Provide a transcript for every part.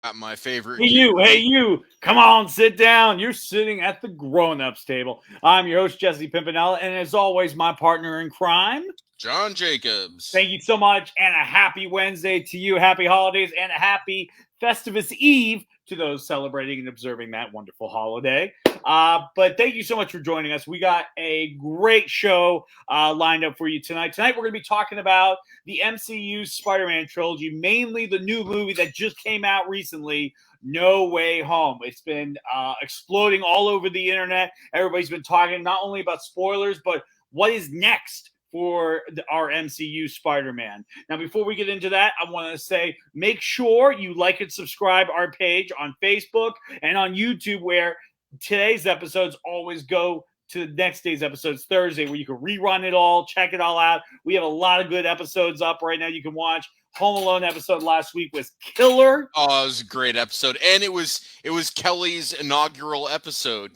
Got my favorite. Hey you, come on, sit down. You're sitting at the grown-ups table. I'm your host, Jesse Pimpinella, and as always, my partner in crime. John Jacobs. Thank you so much, and a happy Wednesday to you. Happy holidays, and a happy Festivus Eve to those celebrating and observing that wonderful holiday. But thank you so much for joining us. We got a great show lined up for you tonight. Tonight, we're going to be talking about the MCU Spider-Man Trilogy, mainly the new movie that just came out recently, No Way Home. It's been exploding all over the internet. Everybody's been talking not only about spoilers, but what is next for our MCU Spider-Man. Now, before we get into that, I want to say make sure you like and subscribe our page on Facebook and on YouTube, where today's episodes always go to the next day's episodes Thursday, where you can rerun it all, check it all out. We have a lot of good episodes up right now you can watch. Home Alone episode last week was killer. Oh, it was a great episode, and it was Kelly's inaugural episode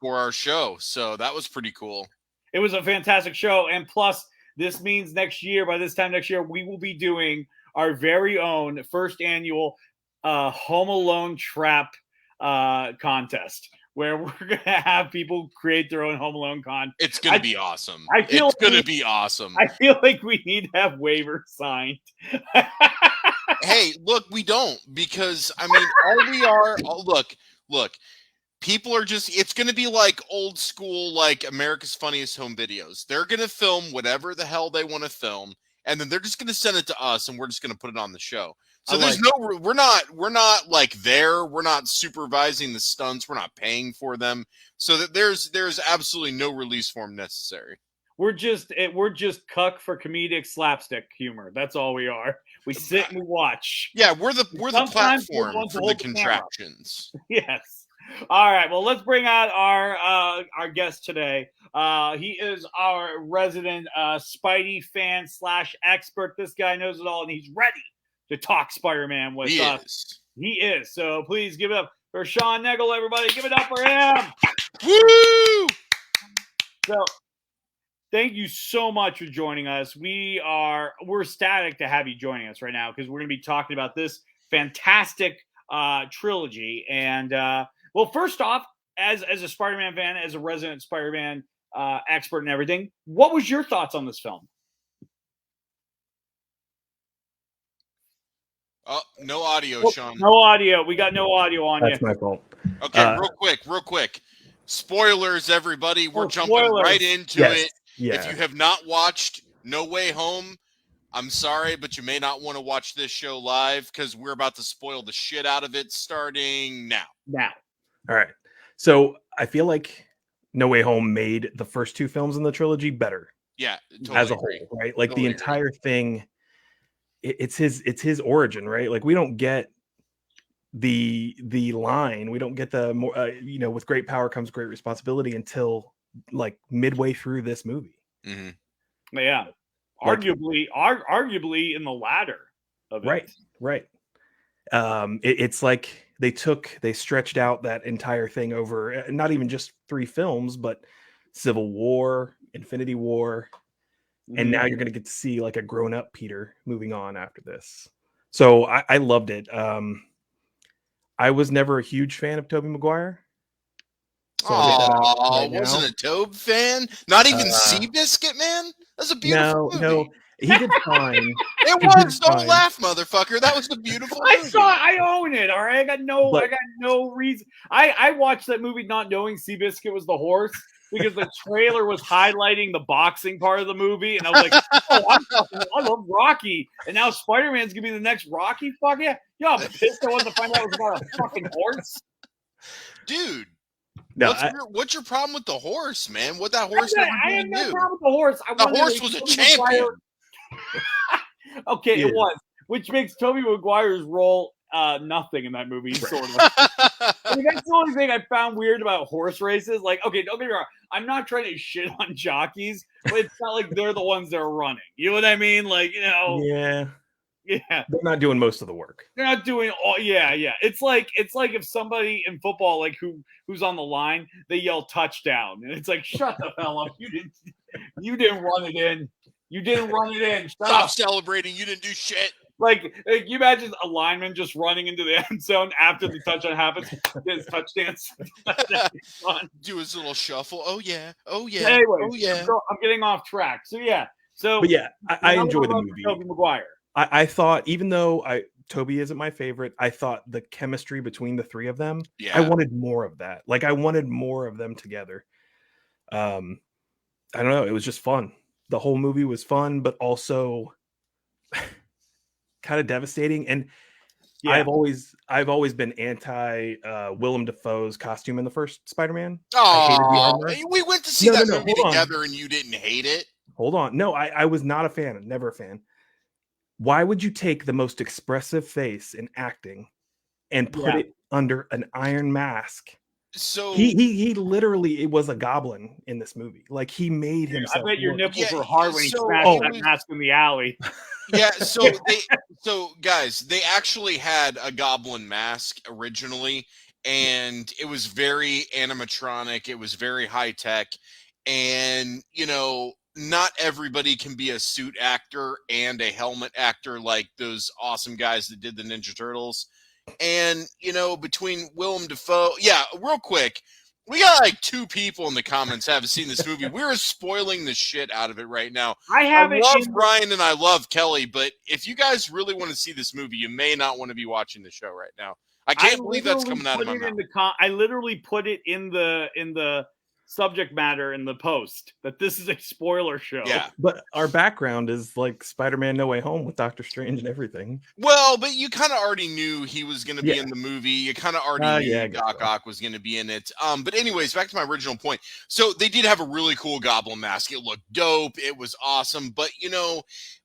for our show, so that was pretty cool. It was a fantastic show, and plus, this means by this time next year, we will be doing our very own first annual Home Alone Trap contest, where we're going to have people create their own Home Alone con. It's going to be awesome. It's going to be awesome. I feel like we need to have waivers signed. Hey, look, we don't, because, I mean, all we are, look. People are it's going to be like old school, like America's Funniest Home Videos. They're going to film whatever the hell they want to film, and then they're just going to send it to us, and we're just going to put it on the show. So we're not like there. We're not supervising the stunts. We're not paying for them. So that there's absolutely no release form necessary. We're just cuck for comedic slapstick humor. That's all we are. We sit and we watch. Yeah, we're the platform for the contraptions. Yes. All right, well, let's bring out our guest today. He is our resident Spidey fan / expert. This guy knows it all, and he's ready to talk Spider-Man with us. He is. So please give it up for Shawn Nagle, everybody. Give it up for him. Woo! So thank you so much for joining us. We're ecstatic to have you joining us right now, because we're going to be talking about this fantastic trilogy. And well, first off, as a Spider-Man fan, as a resident Spider-Man expert and everything, what was your thoughts on this film? Oh, no audio, Shawn. No audio. We got no audio on you. That's my fault. Okay, real quick. Spoilers, everybody. We're jumping right into it. Yeah. If you have not watched No Way Home, I'm sorry, but you may not want to watch this show live, because we're about to spoil the shit out of it starting now. All right. So I feel like No Way Home made the first two films in the trilogy better. Yeah, totally as a agree. whole, right? Like the entire thing, it's his origin, right? Like we don't get the line, we don't get the more with great power comes great responsibility until like midway through this movie. Mm-hmm. Yeah, arguably in the latter of it. Right. It's like they stretched out that entire thing over not even just 3 films, but Civil War, Infinity War, and now you're going to get to see like a grown-up Peter moving on after this. So I loved it. I was never a huge fan of Tobey Maguire. So wasn't a Tobe fan? Not even Seabiscuit, man? That's a beautiful movie. No. He did fine. It was. Don't laugh, motherfucker. That was a beautiful movie. I own it. All right. I got no reason. I watched that movie not knowing Seabiscuit was the horse, because the trailer was highlighting the boxing part of the movie, and I was like, I love Rocky, and now Spider-Man's gonna be the next Rocky. Fuck yeah. Yo, I'm pissed I wasn't to find out it was about a fucking horse. Dude. No, what's your problem with the horse, man? What that horse I had no problem with the horse. The horse was a champion. Okay, it was, which makes Tobey Maguire's role nothing in that movie, sort of. I mean, that's the only thing I found weird about horse races. Like, okay, don't get me wrong, I'm not trying to shit on jockeys, but it's not like they're the ones that are running. You know what I mean? Like, Yeah. They're not doing most of the work. They're not doing all. Yeah. It's like if somebody in football, like who's on the line, they yell touchdown, and it's like, shut the hell up. You didn't run it in. You didn't run it in. Stop celebrating. You didn't do shit. Like, you imagine a lineman just running into the end zone after the touchdown happens, his touchdown on. Do his little shuffle. Oh yeah. Oh yeah. Anyways, Oh yeah. I'm getting off track. So yeah. So But yeah, I another enjoyed the one for movie. Tobey Maguire. I thought, even though Toby isn't my favorite, I thought the chemistry between the three of them, Yeah. I wanted more of that. Like, I wanted more of them together. I don't know. It was just fun. The whole movie was fun, but also kind of devastating. And Yeah. I've always been anti Willem Dafoe's costume in the first Spider-Man. Oh, we went to see that movie hold on. together, and you didn't hate it. Hold on. No, I was not a fan. Never a fan. Why would you take the most expressive face in acting and put it under an iron mask? So he literally, it was a goblin in this movie. Like, he made himself. I bet your look- nipples were hard when he smashed that mask in the alley. Yeah, so guys, they actually had a Goblin Mask originally, and it was very animatronic. It was very high tech, and not everybody can be a suit actor and a helmet actor like those awesome guys that did the Ninja Turtles. And between Willem Dafoe, real quick, we got like 2 people in the comments haven't seen this movie. We're spoiling the shit out of it right now. I love Ryan and I love Kelly, but if you guys really want to see this movie, you may not want to be watching the show right now. I can't believe that's coming out of my mouth. I literally put it in the subject matter in the post that this is a spoiler show. Yeah, but our background is like Spider-Man No Way Home with Doctor Strange and everything. Well, but you kind of already knew he was going to be in the movie. You kind of already knew Doc Ock was going to be in it. But anyways, back to my original point. So they did have a really cool Goblin Mask. It looked dope. It was awesome. But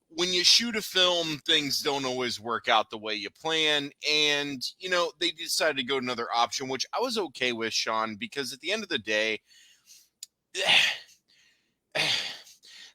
when you shoot a film, things don't always work out the way you plan. And, they decided to go another option, which I was okay with, Shawn, because at the end of the day,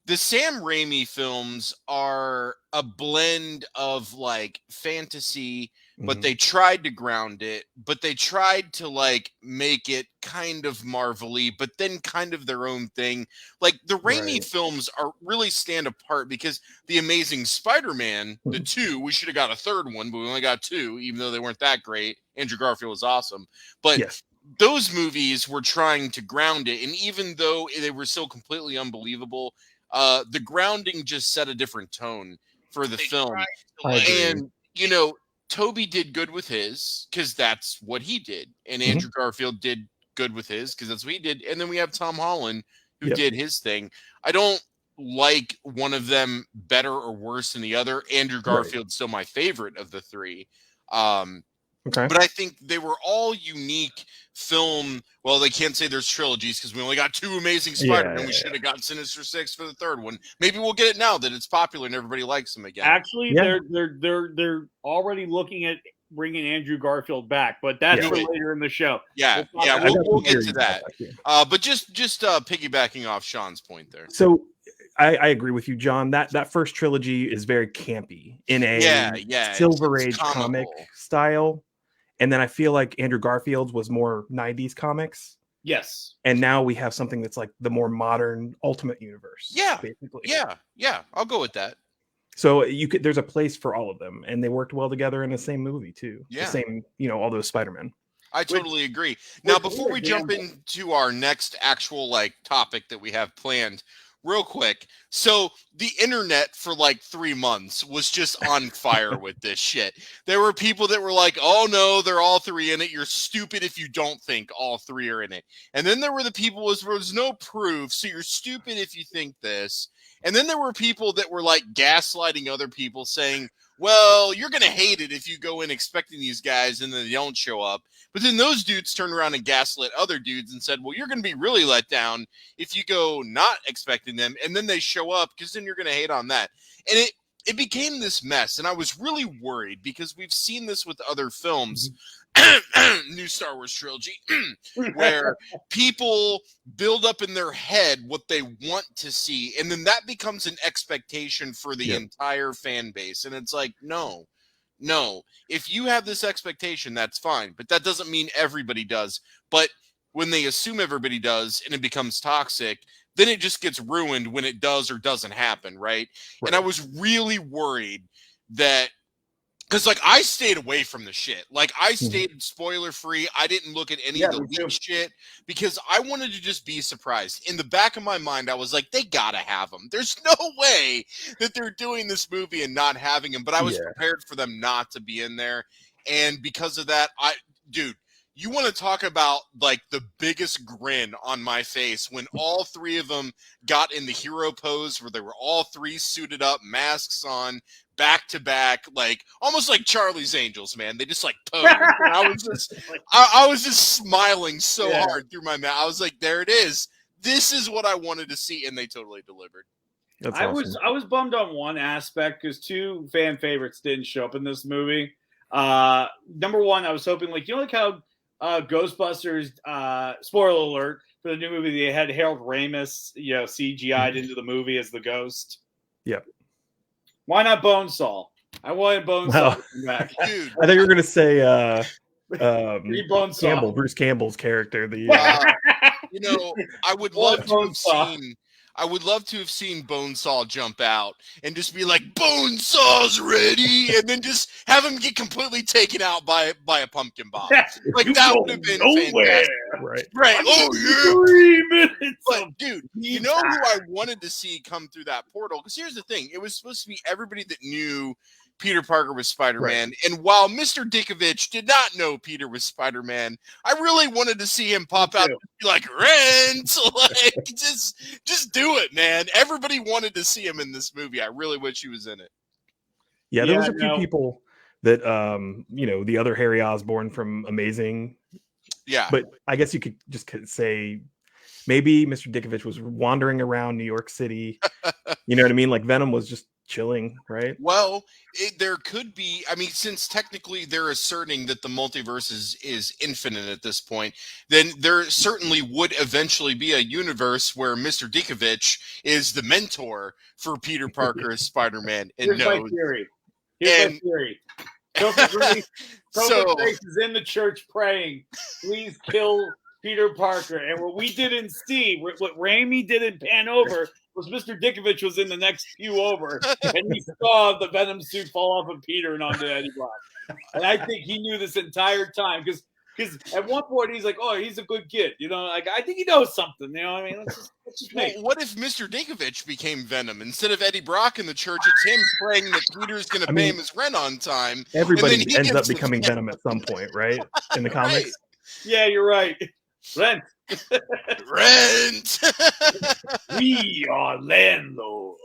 the Sam Raimi films are a blend of like fantasy, but they tried to ground it, but they tried to like make it kind of Marvel-y, but then kind of their own thing. Like the Raimi films are really stand apart because The Amazing Spider-Man, the 2, we should have got a third one, but we only got 2, even though they weren't that great. Andrew Garfield was awesome, but those movies were trying to ground it, and even though they were still completely unbelievable, the grounding just set a different tone for the film. And Toby did good with his because that's what he did, and Andrew Garfield did good with his because that's what he did, and then we have Tom Holland who did his thing. I don't like one of them better or worse than the other. Andrew Garfield's still my favorite of the 3. But I think they were all unique film. Well, they can't say there's trilogies because we only got 2 Amazing Spider-Man. We should have got Sinister Six for the 3rd one. Maybe we'll get it now that it's popular and everybody likes them again. Actually, they're already looking at bringing Andrew Garfield back, but that's for later in the show. We'll get to that. But just piggybacking off Shawn's point there. So I agree with you, John. That first trilogy is very campy in a Silver Age comic style. And then I feel like Andrew Garfield's was more 90s comics. Yes. And now we have something that's like the more modern Ultimate Universe. Yeah. Basically. Yeah. I'll go with that. So there's a place for all of them, and they worked well together in the same movie too. Yeah. The same, all those Spider-Men. I totally agree. Now, before we jump into our next actual topic that we have planned, real quick. So the internet for like 3 months was just on fire with this shit. There were people that were like, oh no, they're all 3 in it. You're stupid if you don't think all 3 are in it. And then there were the people where there's no proof. So you're stupid if you think this. And then there were people that were like gaslighting other people saying, well, you're going to hate it if you go in expecting these guys and then they don't show up. But then those dudes turned around and gaslit other dudes and said, well, you're going to be really let down if you go not expecting them. And then they show up because then you're going to hate on that. And it became this mess. And I was really worried because we've seen this with other films, new Star Wars trilogy, where people build up in their head what they want to see. And then that becomes an expectation for the entire fan base. And it's like, no, if you have this expectation, that's fine. But that doesn't mean everybody does. But when they assume everybody does and it becomes toxic, then it just gets ruined when it does or doesn't happen, right? And I was really worried that Because, like, I stayed away from the shit. Like, I stayed spoiler-free. I didn't look at any of the leak shit because I wanted to just be surprised. In the back of my mind, I was like, they gotta have him. There's no way that they're doing this movie and not having him. But I was prepared for them not to be in there. And because of that, dude, you want to talk about, like, the biggest grin on my face when all three of them got in the hero pose where they were all three suited up, masks on, back to back, like almost like Charlie's Angels, man. They just like posed. And I was just smiling so hard through my mouth. I was like, there it is. This is what I wanted to see, and they totally delivered. I was bummed on one aspect because two fan favorites didn't show up in this movie. Number one, I was hoping, like, you know, like how Ghostbusters, spoiler alert for the new movie, they had Harold Ramis, you know, CGI'd into the movie as the ghost. Yep. Why not Bonesaw? I wanted Bonesaw to come back. Dude. I thought you were gonna say Campbell, Bruce Campbell's character. You know, I would love to have seen Bonesaw jump out and just be like, Bonesaw's ready, and then just have him get completely taken out by a pumpkin bomb. Like, that would have been fantastic. Right. Oh, yeah. 3 minutes. But, dude, you know who I wanted to see come through that portal? Because here's the thing. It was supposed to be everybody that knew Peter Parker was Spider-Man. Right. And while Mr. Dickovich did not know Peter was Spider-Man, I really wanted to see him pop out and be like, Rent! Like, just do it, man. Everybody wanted to see him in this movie. I really wish he was in it. Yeah, there was a few people that, you know, the other Harry Osborn from Amazing. Yeah. But I guess you could just say maybe Mr. Dickovich was wandering around New York City. You know what I mean? Like, Venom was just chilling, right? Well, there could be, I mean, since technically they're asserting that the multiverse is infinite at this point, then there certainly would eventually be a universe where Mr. Dickovich is the mentor for Peter Parker as Spider-Man. And Here's my theory. Topher Grace is in the church praying, please kill Peter Parker. And what we didn't see, what Raimi didn't pan over, was Mr. Dickovich was in the next pew over, and he saw the Venom suit fall off of Peter and onto Eddie Brock. And I think he knew this entire time because at one point he's like, "Oh, he's a good kid," you know. Like, I think he knows something. You know what I mean? Let's just make. Well, what if Mr. Dickovich became Venom instead of Eddie Brock in the church? It's him praying that Peter's going to pay him his rent on time. Everybody ends up becoming Venom at some point, right? In the comics. Right. Yeah, you're right. Rent. We are landlords.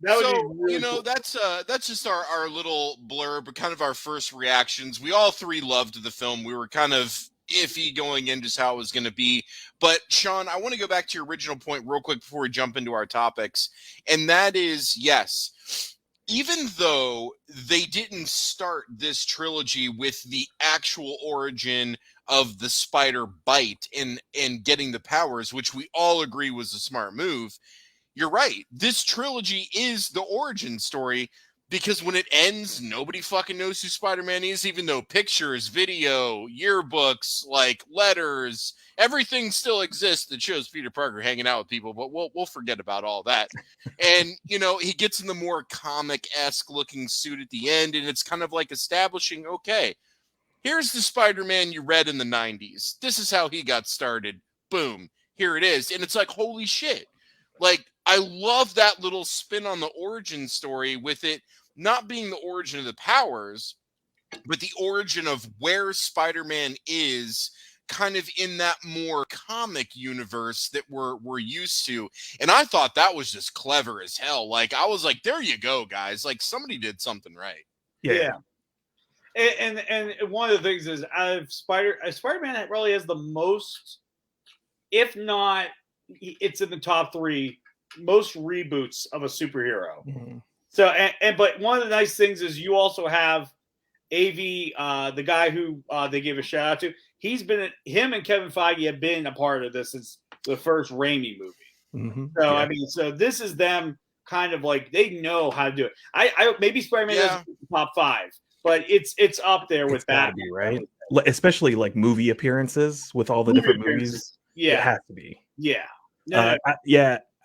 Really cool. That's just our little blurb, kind of our first reactions. We all three loved the film. We were kind of iffy going in just how it was going to be. But Shawn, I want to go back to your original point real quick before we jump into our topics. And that is, yes, even though they didn't start this trilogy with the actual origin of the spider bite and getting the powers, which we all agree was a smart move, you're right. This trilogy is the origin story because when it ends, nobody fucking knows who Spider-Man is, even though pictures, video, yearbooks, like letters, everything still exists that shows Peter Parker hanging out with people, but we'll forget about all that. And, you know, he gets in the more comic-esque looking suit at the end, and it's kind of like establishing, okay, here's the Spider-Man you read in the 90s. This is how he got started. Boom. Here it is. And it's like, holy shit. Like, I love that little spin on the origin story with it not being the origin of the powers, but the origin of where Spider-Man is kind of in that more comic universe that we're used to. And I thought that was just clever as hell. Like, I was like, there you go, guys. Like, somebody did something right. Yeah. And one of the things is Spider-Man really has the most, if not, it's in the top 3 most reboots of a superhero. Mm-hmm. So, but one of the nice things is you also have AV, the guy who they gave a shout out to. Him and Kevin Feige have been a part of this since the first Raimi movie. Mm-hmm. So, I mean, so this is them kind of like, they know how to do it. I maybe Spider-Man is top 5, but it's up there with that, right? Especially like movie appearances with all the different movies. Yeah, it has to be. Yeah.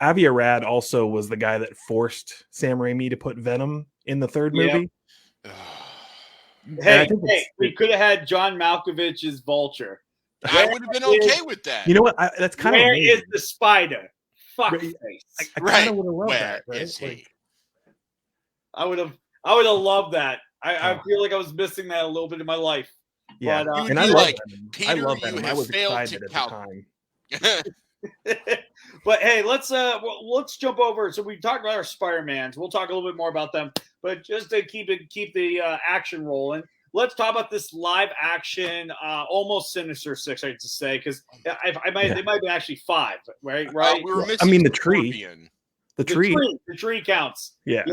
Avi Arad also was the guy that forced Sam Raimi to put Venom in the third movie. Hey, we could have had John Malkovich's Vulture. I would have been okay with that. You know what? That's kind of where is the spider? Fuck face. I kind of would have loved Where that. Right? is he? I would have loved that. I feel like I was missing that a little bit in my life. Yeah, but, and I love like, Venom. Peter, I love you Venom. I have was failed excited to at the time. But hey, let's jump over. So we talked about our Spider-Mans. We'll talk a little bit more about them, but just to keep the action rolling, let's talk about this live action, almost Sinister Six, I have to say, because it might be actually 5, right? We were missing the tree. The tree counts. Yeah.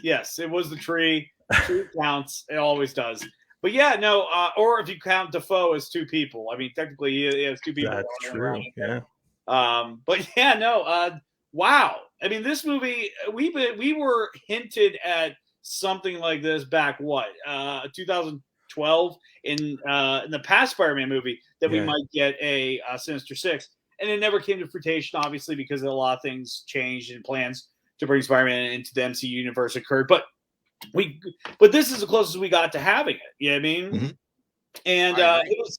Yes, it was the tree. Tree counts. It always does. But yeah, no. Or if you count Defoe as 2 people, I mean, technically he has 2 people. That's true. Yeah. But yeah, no. Wow. I mean, this movie, we were hinted at something like this back 2012 in the past Spider-Man movie that we might get a Sinister Six, and it never came to fruition, obviously, because a lot of things changed and plans to bring Spider-Man into the MCU universe occurred. But this is the closest we got to having it. You know what I mean? Mm-hmm. And it was,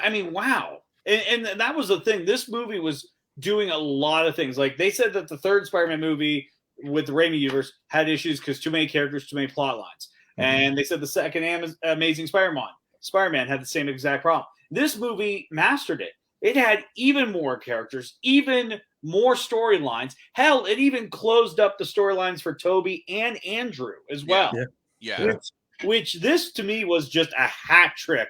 I mean, wow. And that was the thing. This movie was doing a lot of things. Like they said that the third Spider-Man movie with the Raimi universe had issues because too many characters, too many plot lines. Mm-hmm. And they said the second Amazing Spider-Man had the same exact problem. This movie mastered it. It had even more characters, even more storylines. Hell, it even closed up the storylines for Toby and Andrew as well. Yeah. Which this to me was just a hat trick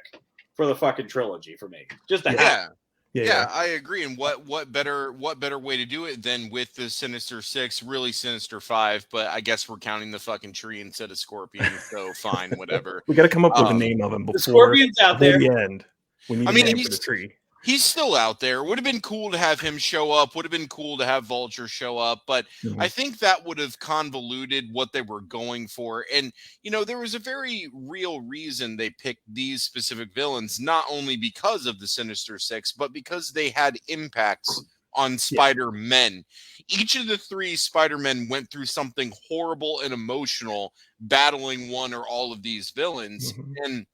for the fucking trilogy for me. Just a hat. Yeah, I agree. And what better way to do it than with the Sinister Six, really Sinister Five, but I guess we're counting the fucking tree instead of Scorpion, so fine, whatever. We got to come up with a name of him before the Scorpion's out there. The end. We need a name for the tree. He's still out there. Would have been cool to have him show up. Would have been cool to have Vulture show up. But I think that would have convoluted what they were going for. And, there was a very real reason they picked these specific villains, not only because of the Sinister Six, but because they had impacts on Spider-Men. Each of the 3 Spider-Men went through something horrible and emotional battling one or all of these villains. And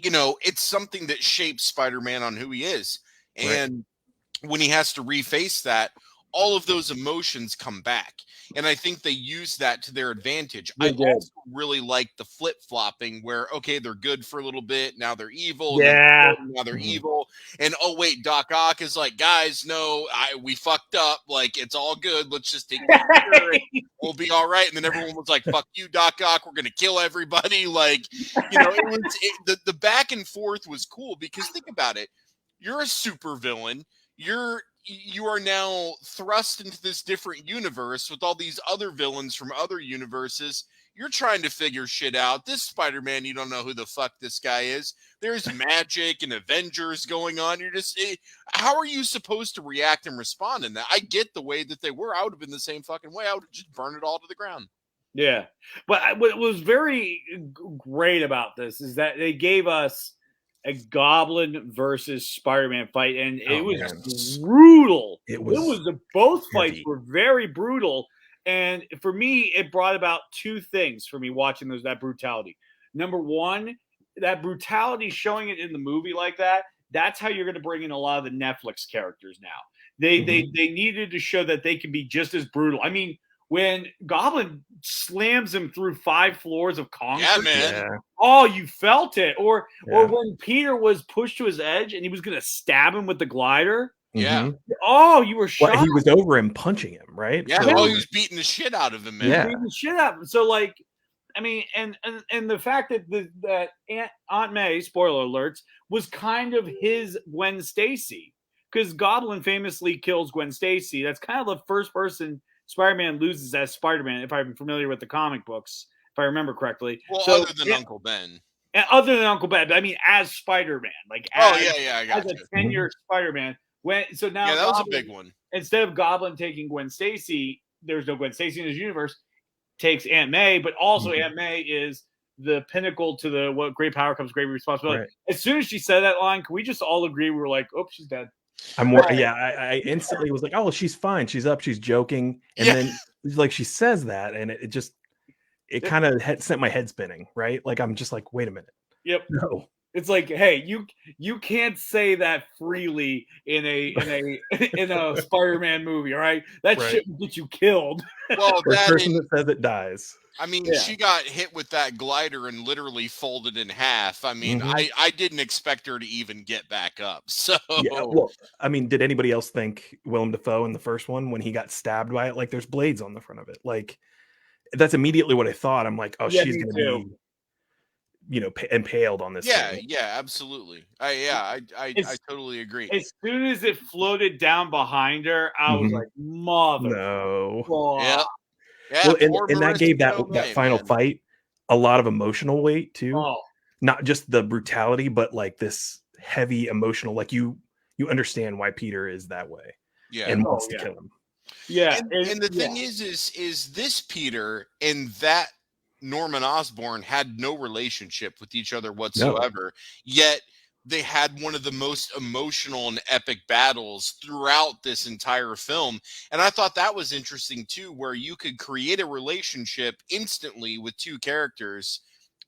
it's something that shapes Spider-Man on who he is. And when he has to reface that, all of those emotions come back. And I think they use that to their advantage. I also really like the flip-flopping where, okay, they're good for a little bit. Now they're evil. Yeah. Now they're evil. And, oh, wait, Doc Ock is like, guys, no, we fucked up. Like, it's all good. Let's just take it. We'll be all right. And then everyone was like, fuck you, Doc Ock. We're going to kill everybody. Like, the back and forth was cool because think about it. You're a supervillain. You are now thrust into this different universe with all these other villains from other universes. You're trying to figure shit out. This Spider-Man, you don't know who the fuck this guy is. There's magic and Avengers going on. You're just, how are you supposed to react and respond in that? I get the way that they were. I would have been the same fucking way. I would have just burned it all to the ground. Yeah. But what was very great about this is that they gave us a Goblin versus Spider-Man fight, and it was brutal. Both fights were very brutal, and for me, it brought about 2 things for me watching that brutality. Number one, that brutality, showing it in the movie like that. That's how you're going to bring in a lot of the Netflix characters now. They needed to show that they can be just as brutal. I mean, when Goblin slams him through 5 floors of concrete. Yeah, man. Yeah. Oh, you felt it. Or when Peter was pushed to his edge and he was going to stab him with the glider. Yeah. Oh, you were shocked. He was over him punching him, right? Yeah. So, he was beating the shit out of him, man. Yeah. Beating the shit out of him. So, like, I mean, and the fact that Aunt May, spoiler alerts, was kind of his Gwen Stacy. Because Goblin famously kills Gwen Stacy. That's kind of the first person Spider-Man loses as Spider-Man, if I'm familiar with the comic books, if I remember correctly. Well, other than Uncle Ben. And other than Uncle Ben, as Spider-Man. I got as a 10-year Spider-Man. So now that was a big one. Instead of Goblin taking Gwen Stacy, there's no Gwen Stacy in his universe, takes Aunt May, but also Aunt May is the pinnacle to what great power comes great responsibility. Right. As soon as she said that line, can we just all agree we were like, oh, she's dead. I'm more, yeah. I instantly was like, oh, she's fine. She's up. She's joking, and Yeah. then like she says that, and it just kind of sent my head spinning. Right? Like I'm just like, wait a minute. Yep. No. It's like, hey, you can't say that freely in a Spider-Man movie, all right? That Right. shit will get you killed. Well, First that person and, that says it dies. I mean, Yeah. she got hit with that glider and literally folded in half. I mean, Mhm. I didn't expect her to even get back up. So Yeah. Well, I mean, did anybody else think Willem Dafoe in the first one when he got stabbed by it? Like, there's blades on the front of it. Like, that's immediately what I thought. I'm like, oh, Yeah, she's me gonna too. be, impaled on this yeah, thing. yeah, absolutely. I It's- totally agree. As soon as it floated down behind her, I was Mhm. like, mother. No. Yeah. Yeah, Well, poor and that Marissa gave that Tomei, final man. fight a lot of emotional weight too. Oh, Not just the brutality, but like this heavy emotional. Like you understand why Peter is that way Yeah. and wants to yeah. kill him. Yeah. And the thing is this Peter and that Norman Osborn had no relationship with each other whatsoever. Yet they had one of the most emotional and epic battles throughout this entire film. And I thought that was interesting too, where you could create a relationship instantly with two characters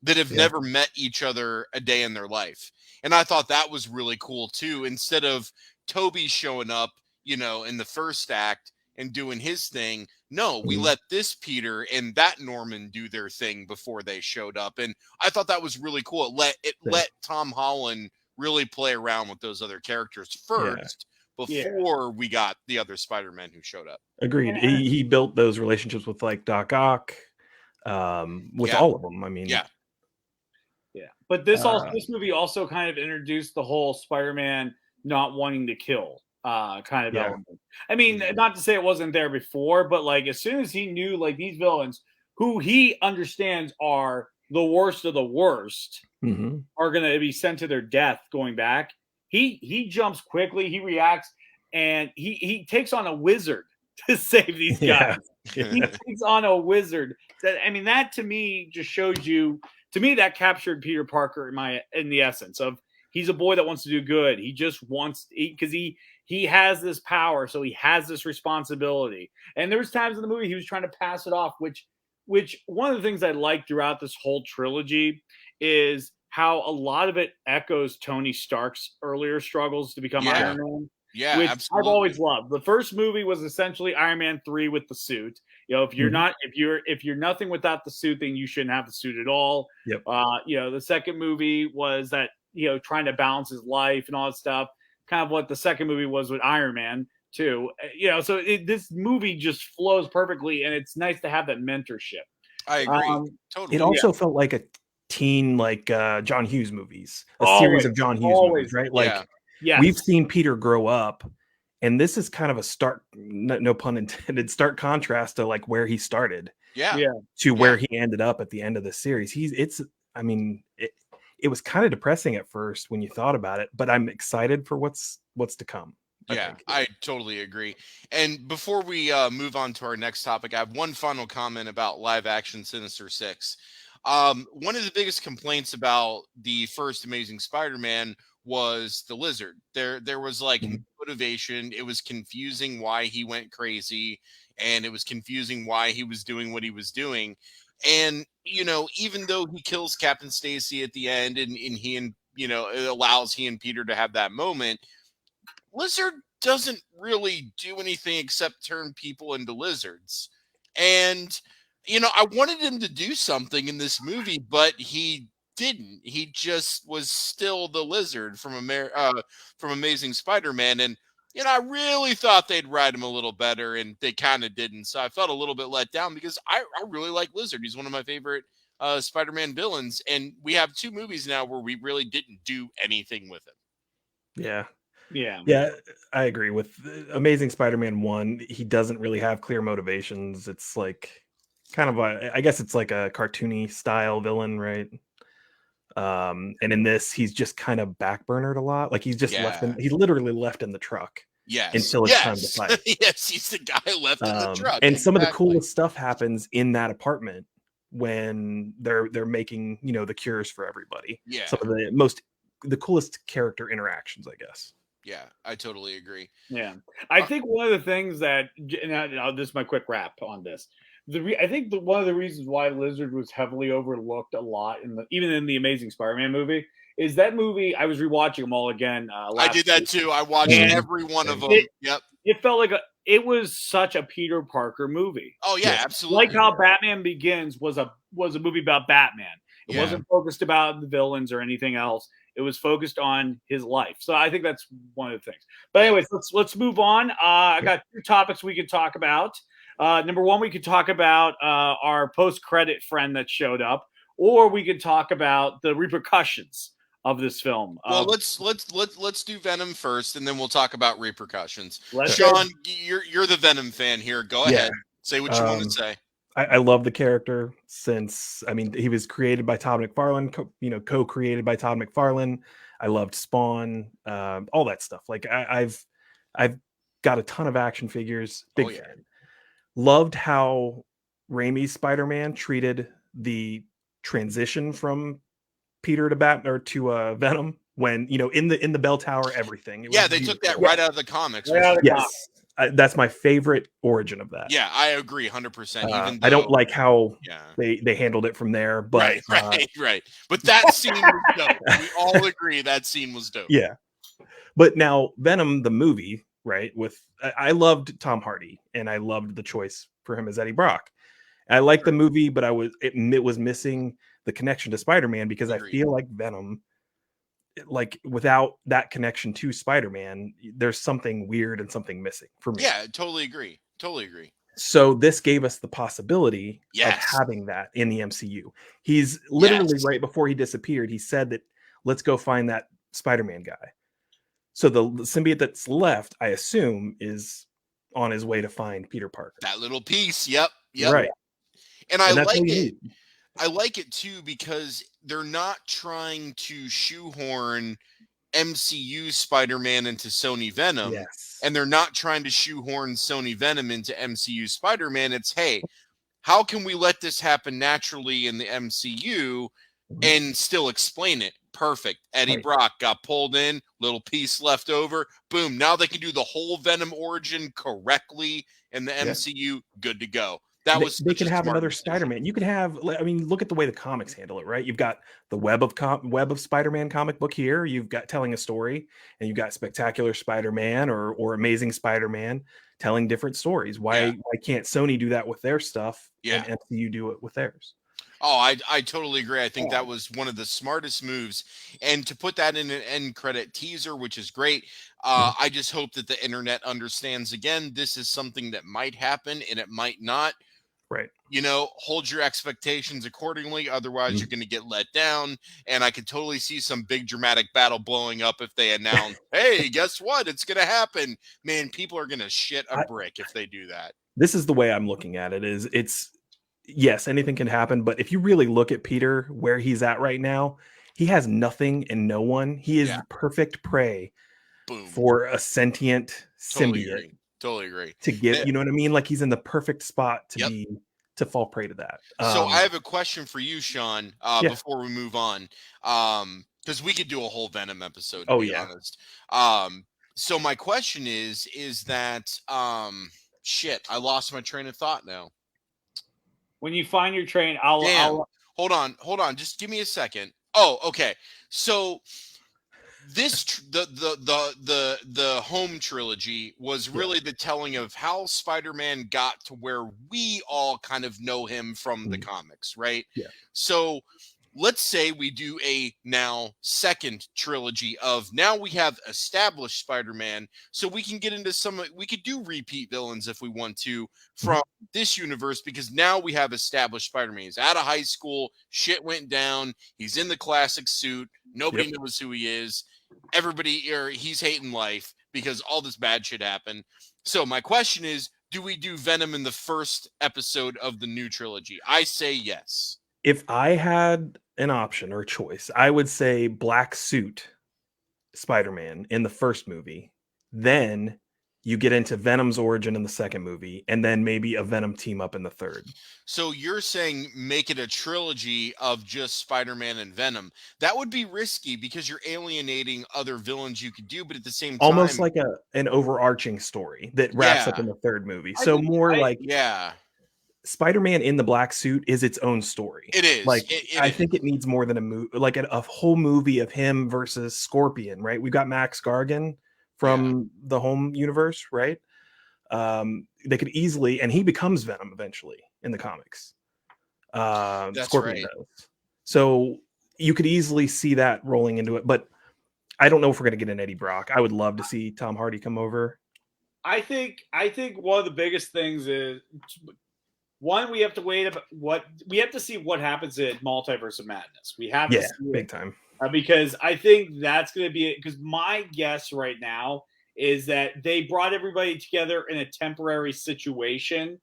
that have Yeah. never met each other a day in their life. And I thought that was really cool too. Instead of Toby showing up, in the first act and doing his thing. No, we Mhm. let this Peter and that Norman do their thing before they showed up. And I thought that was really cool. It let Tom Holland really play around with those other characters first before we got the other Spider-Man who showed up. Agreed. He built those relationships with like Doc Ock, with all of them. I mean, Yeah. But this movie also kind of introduced the whole Spider-Man not wanting to kill kind of element. I mean, not to say it wasn't there before, but like as soon as he knew like these villains who he understands are the worst of the worst are going to be sent to their death going back, he jumps quickly, he reacts, and he takes on a wizard to save these guys. He takes on a wizard. That to me just shows you. To me, that captured Peter Parker in the essence of he's a boy that wants to do good. He just wants because he has this power, so he has this responsibility. And there was times in the movie he was trying to pass it off, which one of the things I like throughout this whole trilogy is how a lot of it echoes Tony Stark's earlier struggles to become Iron Man. Yeah, which absolutely. I've always loved. The first movie was essentially Iron Man 3 with the suit. If you're not, if you're nothing without the suit, then you shouldn't have the suit at all. Yep. The second movie was that, trying to balance his life and all that stuff. Kind of what the second movie was with Iron Man too. So this movie just flows perfectly, and it's nice to have that mentorship. I agree. Totally. It also felt like a teen, like John Hughes movies, series of John Hughes movies, right? Like we've seen Peter grow up, and this is kind of a stark, no pun intended, stark contrast to like where he started, to where he ended up at the end of the series. It was kind of depressing at first when you thought about it, but I'm excited for what's to come. I totally agree. And before we move on to our next topic, I have one final comment about live action Sinister Six. One of the biggest complaints about the first Amazing Spider-Man was the lizard. There was like motivation. It was confusing why he went crazy, and it was confusing why he was doing what he was doing. And even though he kills Captain Stacy at the end, and it allows he and Peter to have that moment, Lizard doesn't really do anything except turn people into lizards. And I wanted him to do something in this movie, but he didn't. He just was still the lizard from Amazing Spider-Man. And I really thought they'd write him a little better, and they kind of didn't. So I felt a little bit let down because I really like Lizard. He's one of my favorite Spider-Man villains, and we have 2 movies now where we really didn't do anything with him. Yeah, I agree with Amazing Spider-Man 1. He doesn't really have clear motivations. It's like kind of I guess it's like a cartoony style villain, right? And in this, he's just kind of backburnered a lot. Like he's just he's literally left in the truck. Until it's time to fight. Yes, he's the guy left in the truck. And some of the coolest stuff happens in that apartment when they're making, the cures for everybody. Some of the coolest character interactions, I guess. Yeah, I totally agree. Yeah, I think one of the things that, this is my quick wrap on this. I think one of the reasons why Lizard was heavily overlooked a lot even in the Amazing Spider-Man movie is that movie. I was rewatching them all again I last did that week, too. I watched and every one of them. it, Yep. it felt like it was such a Peter Parker movie. Oh yeah, Yeah. absolutely. Like how Batman Begins was a movie about Batman. It Yeah. wasn't focused about the villains or anything else. It was focused on his life. So I think that's one of the things. But anyways, let's move on. I got two topics we could talk about. Number one, we could talk about our post-credit friend that showed up, or we could talk about the repercussions of this film. Well, let's do Venom first, and then we'll talk about repercussions. Let's Sean, you're the Venom fan here. Go ahead, say what you want to say. I love the character since, I mean, he was created by Todd McFarlane, co-created by Todd McFarlane. I loved Spawn, all that stuff. Like I've got a ton of action figures. Big fan. Loved how Raimi's Spider-Man treated the transition from Peter to Batman or to Venom when, in the bell tower, everything. They took that right out of the comics. Yes. That's my favorite origin of that. Yeah, I agree 100%. Even though, I don't like how they handled it from there, but right. But that scene was dope. We all agree that scene was dope. Yeah. But now Venom, the movie, right? I loved Tom Hardy, and I loved the choice for him as Eddie Brock. I liked the movie, but it was missing the connection to Spider-Man because I feel like Venom, like without that connection to Spider-Man, there's something weird and something missing for me. Yeah, totally agree. So this gave us the possibility of having that in the MCU. He's literally right before he disappeared, he said that let's go find that Spider-Man guy. So the symbiote that's left, I assume, is on his way to find Peter Parker. That little piece. Yep. Right. And I like it. I like it too because they're not trying to shoehorn MCU Spider-Man into Sony Venom. Yes. And they're not trying to shoehorn Sony Venom into MCU Spider-Man. It's, hey, how can we let this happen naturally in the MCU and still explain it? Perfect. Eddie Brock got pulled in, little piece left over. Boom. Now they can do the whole Venom origin correctly in the MCU. Good to go. They can have another Spider-Man. You can have, I mean, look at the way the comics handle it, right? You've got the Web of Spider-Man comic book here. You've got telling a story, and you've got Spectacular Spider-Man or Amazing Spider-Man telling different stories. Why can't Sony do that with their stuff and MCU do it with theirs? Oh, I totally agree. I think that was one of the smartest moves. And to put that in an end credit teaser, which is great. I just hope that the internet understands, again, this is something that might happen and it might not. Right. Hold your expectations accordingly. Otherwise, you're going to get let down. And I could totally see some big dramatic battle blowing up if they announce, hey, guess what? It's going to happen. Man, people are going to shit a brick if they do that. This is the way I'm looking at it. Yes, anything can happen. But if you really look at Peter, where he's at right now, he has nothing and no one. He is the perfect prey for a sentient symbiote. Totally agree. To give, you know what I mean? Like he's in the perfect spot to fall prey to that. So I have a question for you, Sean, before we move on. Because we could do a whole Venom episode, to be honest. So my question is that shit, I lost my train of thought now. When you find your train, I'll hold on. Just give me a second. Oh, okay. So this the home trilogy was really the telling of how Spider-Man got to where we all kind of know him from the comics, right? Yeah. So let's say we do a now second trilogy of now we have established Spider-Man, so we can get into we could do repeat villains if we want to from this universe, because now we have established Spider-Man. He's out of high school, shit went down, he's in the classic suit, nobody knows who he is, he's hating life because all this bad shit happened. So my question is, do we do Venom in the first episode of the new trilogy? I say yes. If I had an option or a choice, I would say black suit Spider-Man in the first movie. Then You get into Venom's origin in the second movie, and then maybe a Venom team up in the third. So you're saying make it a trilogy of just Spider-Man and Venom. That would be risky because you're alienating other villains you could do, but at the same Almost time, like an overarching story that wraps up yeah, in the third movie. So yeah, Spider-Man in the black suit is its own story. it is. Like It I is. think it needs more than a movie, like a whole movie of him versus Scorpion, right? We've got Max Gargan from the home universe, right? They could easily, and he becomes Venom eventually in the comics. That's Scorpion right. does. So you could easily see that rolling into it, but I don't know if we're gonna get an Eddie Brock. I would love to see Tom Hardy come over. I think one of the biggest things is, one, we have to we have to see what happens in Multiverse of Madness. We have to see big it, time. because I think that's going to be it. Because my guess right now is that they brought everybody together in a temporary situation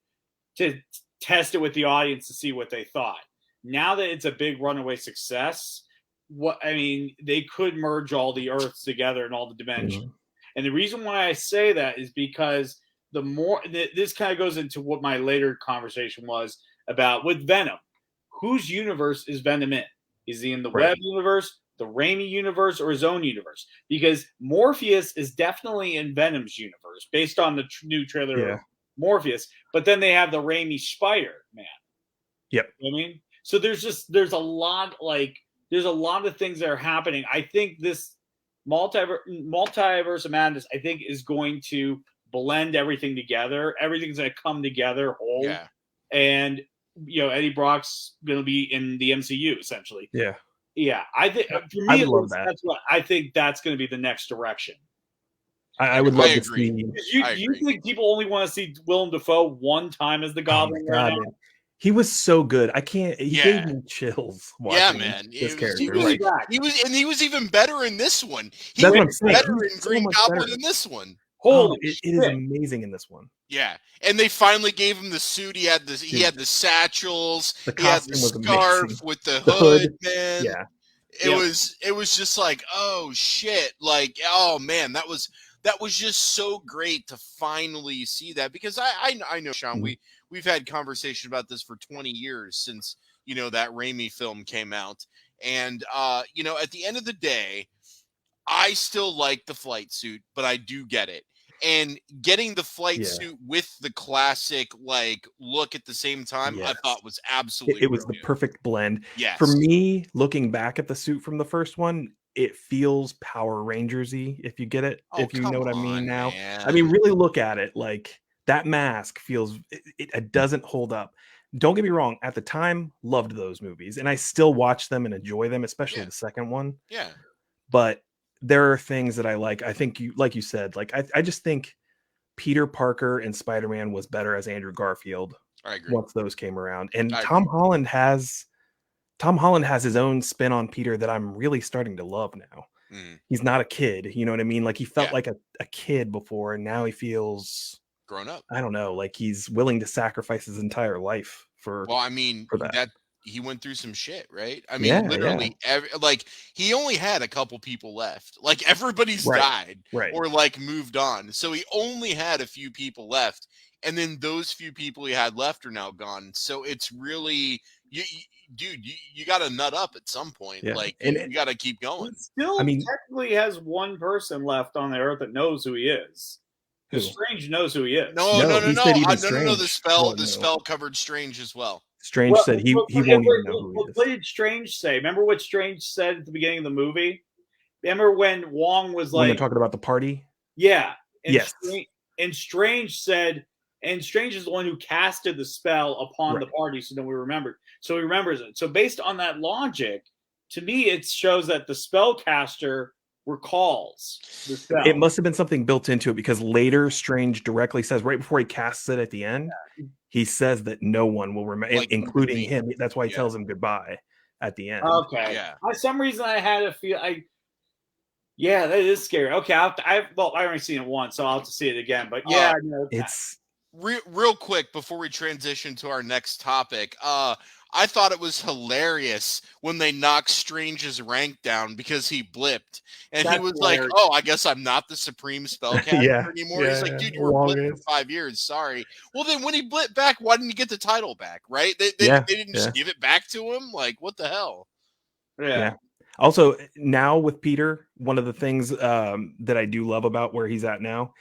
to test it with the audience to see what they thought. Now that it's a big runaway success, they could merge all the Earths together in all the dimensions. Mhm. And the reason why I say that is because the more this kind of goes into what my later conversation was about with Venom. Whose universe is Venom in? Is he in the Right. Web universe, the Raimi universe, or his own universe? Because Morpheus is definitely in Venom's universe based on the new trailer of Morpheus. But then they have the Raimi Spider-Man. Yep. You know what I mean? So there's a lot of things that are happening. I think this multiverse of madness, I think, is going to blend everything together. Everything's going to come together whole. Yeah. And Eddie Brock's going to be in the MCU essentially. Yeah. Yeah. I think for me, I would love that. that's what I think that's going to be the next direction. I would love to agree. see. Do you think people only want to see Willem Dafoe one time as the Goblin? Oh my God, man. He was so good. I can't. He gave me chills watching this character. He was even better in this one. That's what I'm saying. Better in Green Goblin in this one. Holy it is amazing in this one. Yeah, and they finally gave him the suit. He had the satchels. He had the scarf with the hood. Man, yeah, it was just like, oh shit, like, oh man, that was just so great to finally see that, because I know, Sean, we've had conversation about this for 20 years since that Raimi film came out, and at the end of the day, I still like the flight suit, but I do get it. And getting the flight suit with the classic look at the same time, I thought was absolutely it was the perfect blend. Yes. For me, looking back at the suit from the first one, it feels Power Rangers-y, if you get it, if you know what I mean now. Man. I mean, really look at it. Like, that mask feels, it doesn't hold up. Don't get me wrong. At the time, loved those movies, and I still watch them and enjoy them, especially the second one. Yeah. But there are things that I like. I think like you said, I just think Peter Parker and Spider-Man was better as Andrew Garfield. I agree. Once those came around, and Tom Holland has his own spin on Peter that I'm really starting to love now. He's not a kid, you know what I mean? Like, he felt like a kid before, and now he feels grown up. I don't know, like he's willing to sacrifice his entire life for. Well, I mean, for that he went through some shit, right? I mean, literally, he only had a couple people left. Like, everybody's died or moved on. So he only had a few people left. And then those few people he had left are now gone. So it's really, you got to nut up at some point. Yeah. And you got to keep going. Still, technically has one person left on the earth that knows who he is. Because Strange knows who he is. No. The spell covered Strange as well. Strange said he won't even know who he is. What did Strange say? Remember what Strange said at the beginning of the movie? Remember when Wong was when they're talking about the party? Yeah. And yes. And Strange said, and Strange is the one who casted the spell upon the party, so then we remembered. So he remembers it. So based on that logic, to me, it shows that the spellcaster recalls the spell. It must have been something built into it, because later Strange directly says, right before he casts it at the end, he says that no one will remember, including him. That's why he tells him goodbye at the end. Okay. Yeah. For some reason, I had a feel. Yeah, that is scary. Okay, I've only seen it once, so I'll have to see it again. But it's real quick before we transition to our next topic. I thought it was hilarious when they knocked Strange's rank down because he blipped. And he That's was like, hilarious. "Oh, I guess I'm not the supreme spellcaster Yeah, anymore." He's like, yeah, "Dude, you were blipped for longest. 5 years. Sorry." Well, then when he blipped back, why didn't he get the title back? Right? They Yeah, didn't yeah. just give it back to him. Like, what the hell? Yeah. Also, now with Peter, one of the things that I do love about where he's at now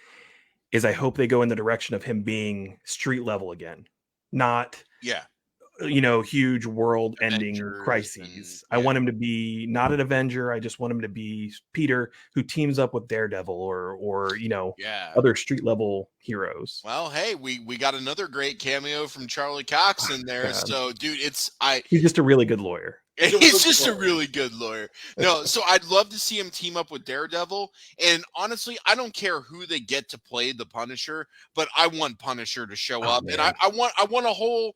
is I hope they go in the direction of him being street level again, not Yeah. huge world ending Avengers crises. and I want him to be not an Avenger. I just want him to be Peter who teams up with Daredevil or yeah. other street level heroes. Well, hey, we got another great cameo from Charlie Cox in there. God. So, dude, He's just a really good lawyer. he's just a really good lawyer. No, so I'd love to see him team up with Daredevil. And honestly, I don't care who they get to play the Punisher, but I want Punisher to show up. And Man. I want a whole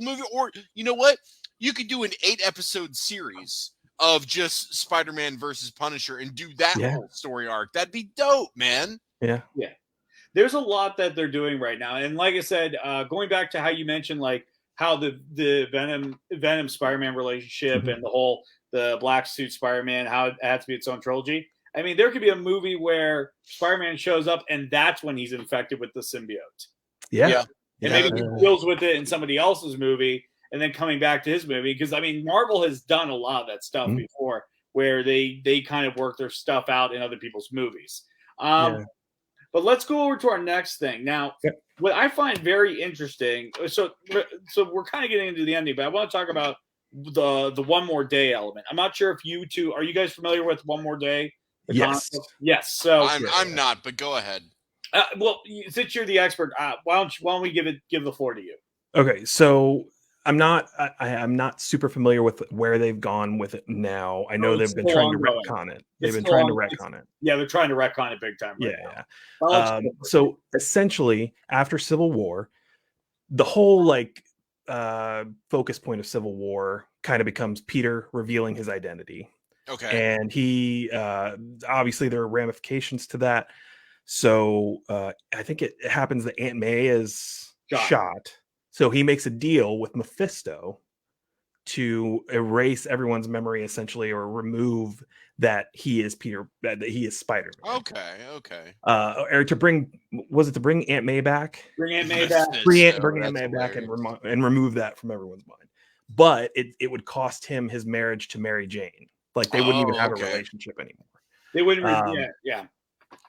movie. Or you know what? You could do an 8-episode series of just Spider-Man versus Punisher and do that whole story arc. That'd be dope, man. Yeah. There's a lot that they're doing right now. And like I said, going back to how you mentioned, like, how the Venom Spider-Man relationship and the black suit Spider-Man, how it had to be its own trilogy. I mean, there could be a movie where Spider-Man shows up and that's when he's infected with the symbiote. Yeah. And maybe he deals with it in somebody else's movie and then coming back to his movie. Because I mean, Marvel has done a lot of that stuff before where they kind of work their stuff out in other people's movies. But let's go over to our next thing. Now, what I find very interesting, so we're kind of getting into the ending, but I want to talk about the One More Day element. I'm not sure if you two, are you guys familiar with One More Day? Yes. Yes. So I'm not, but go ahead. Well, since you're the expert, why don't we give the floor to you? Okay, so I'm not super familiar with where they've gone with it now. I know they've been trying to retcon it. They've been trying to retcon it. Yeah, they're trying to retcon it big time. So essentially, after Civil War, the whole focus point of Civil War kind of becomes Peter revealing his identity. Okay. And he obviously there are ramifications to that. So I think it happens that Aunt May is shot. So he makes a deal with Mephisto to erase everyone's memory, essentially, or remove that he is Peter, that he is Spider-Man. Okay. Or to bring Aunt May back? Bring Aunt May back. Bring Aunt May back and remove that from everyone's mind. But it would cost him his marriage to Mary Jane. Like they wouldn't even have a relationship anymore. They wouldn't.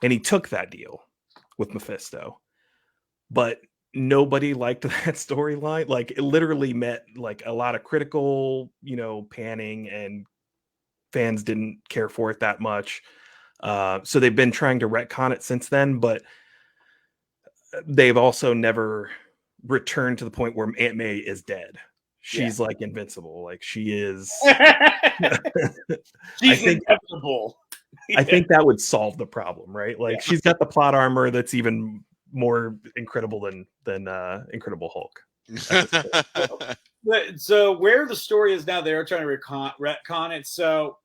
And he took that deal with Mephisto, but nobody liked that storyline. Like it literally met like a lot of critical, panning, and fans didn't care for it that much. So they've been trying to retcon it since then, but they've also never returned to the point where Aunt May is dead. She's like invincible. Like she is. She's inevitable. I think that would solve the problem, right? Like she's got the plot armor that's even more incredible than Incredible Hulk. So where the story is now, they're trying to retcon it. So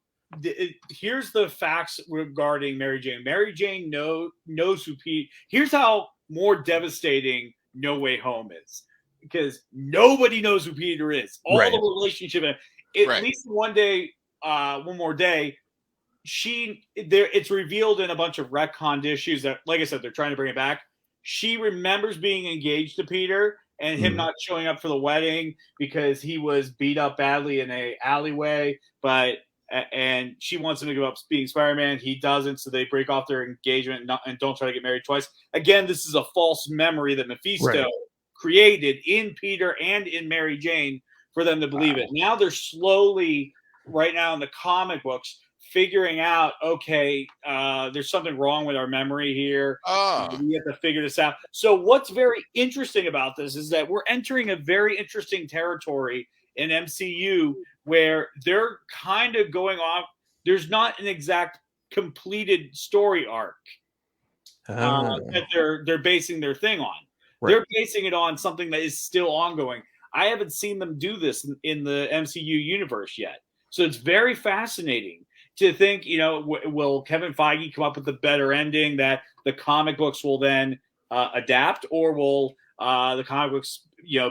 here's the facts regarding Mary Jane. Mary Jane knows who Pete. Here's how more devastating No Way Home is, because nobody knows who Peter is. All the relationship, at least one more day. It's revealed in a bunch of retconned issues that, like I said, they're trying to bring it back. She remembers being engaged to Peter and him not showing up for the wedding because he was beat up badly in a alleyway, and she wants him to give up being Spider-Man. He doesn't, so they break off their engagement and don't try to get married twice. Again, this is a false memory that Mephisto created in Peter and in Mary Jane for them to believe it. Now they're slowly, right now in the comic books, figuring out, okay, there's something wrong with our memory here. We have to figure this out. So what's very interesting about this is that we're entering a very interesting territory in MCU where they're kind of going off. There's not an exact completed story arc that they're basing their thing on. They're basing it on something that is still ongoing. I haven't seen them do this in the MCU universe yet. So it's very fascinating to think, will Kevin Feige come up with a better ending that the comic books will then adapt, or will the comic books,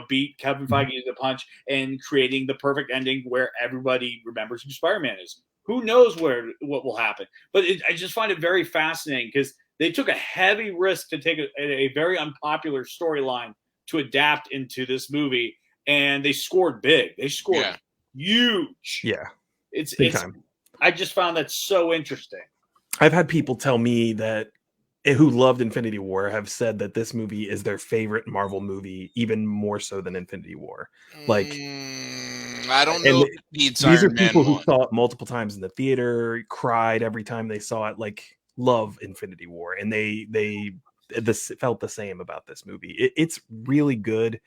beat Kevin Feige to the punch and creating the perfect ending where everybody remembers who Spider-Man is. Who knows what will happen? But I just find it very fascinating because they took a heavy risk to take a very unpopular storyline to adapt into this movie, and they scored big. They scored huge. Yeah, it's time. I just found that so interesting. I've had people tell me that who loved Infinity War have said that this movie is their favorite Marvel movie, even more so than Infinity War. Like, I don't know. These are people who saw it multiple times in the theater, cried every time they saw it. Like, love Infinity War, and they felt the same about this movie. It's really good,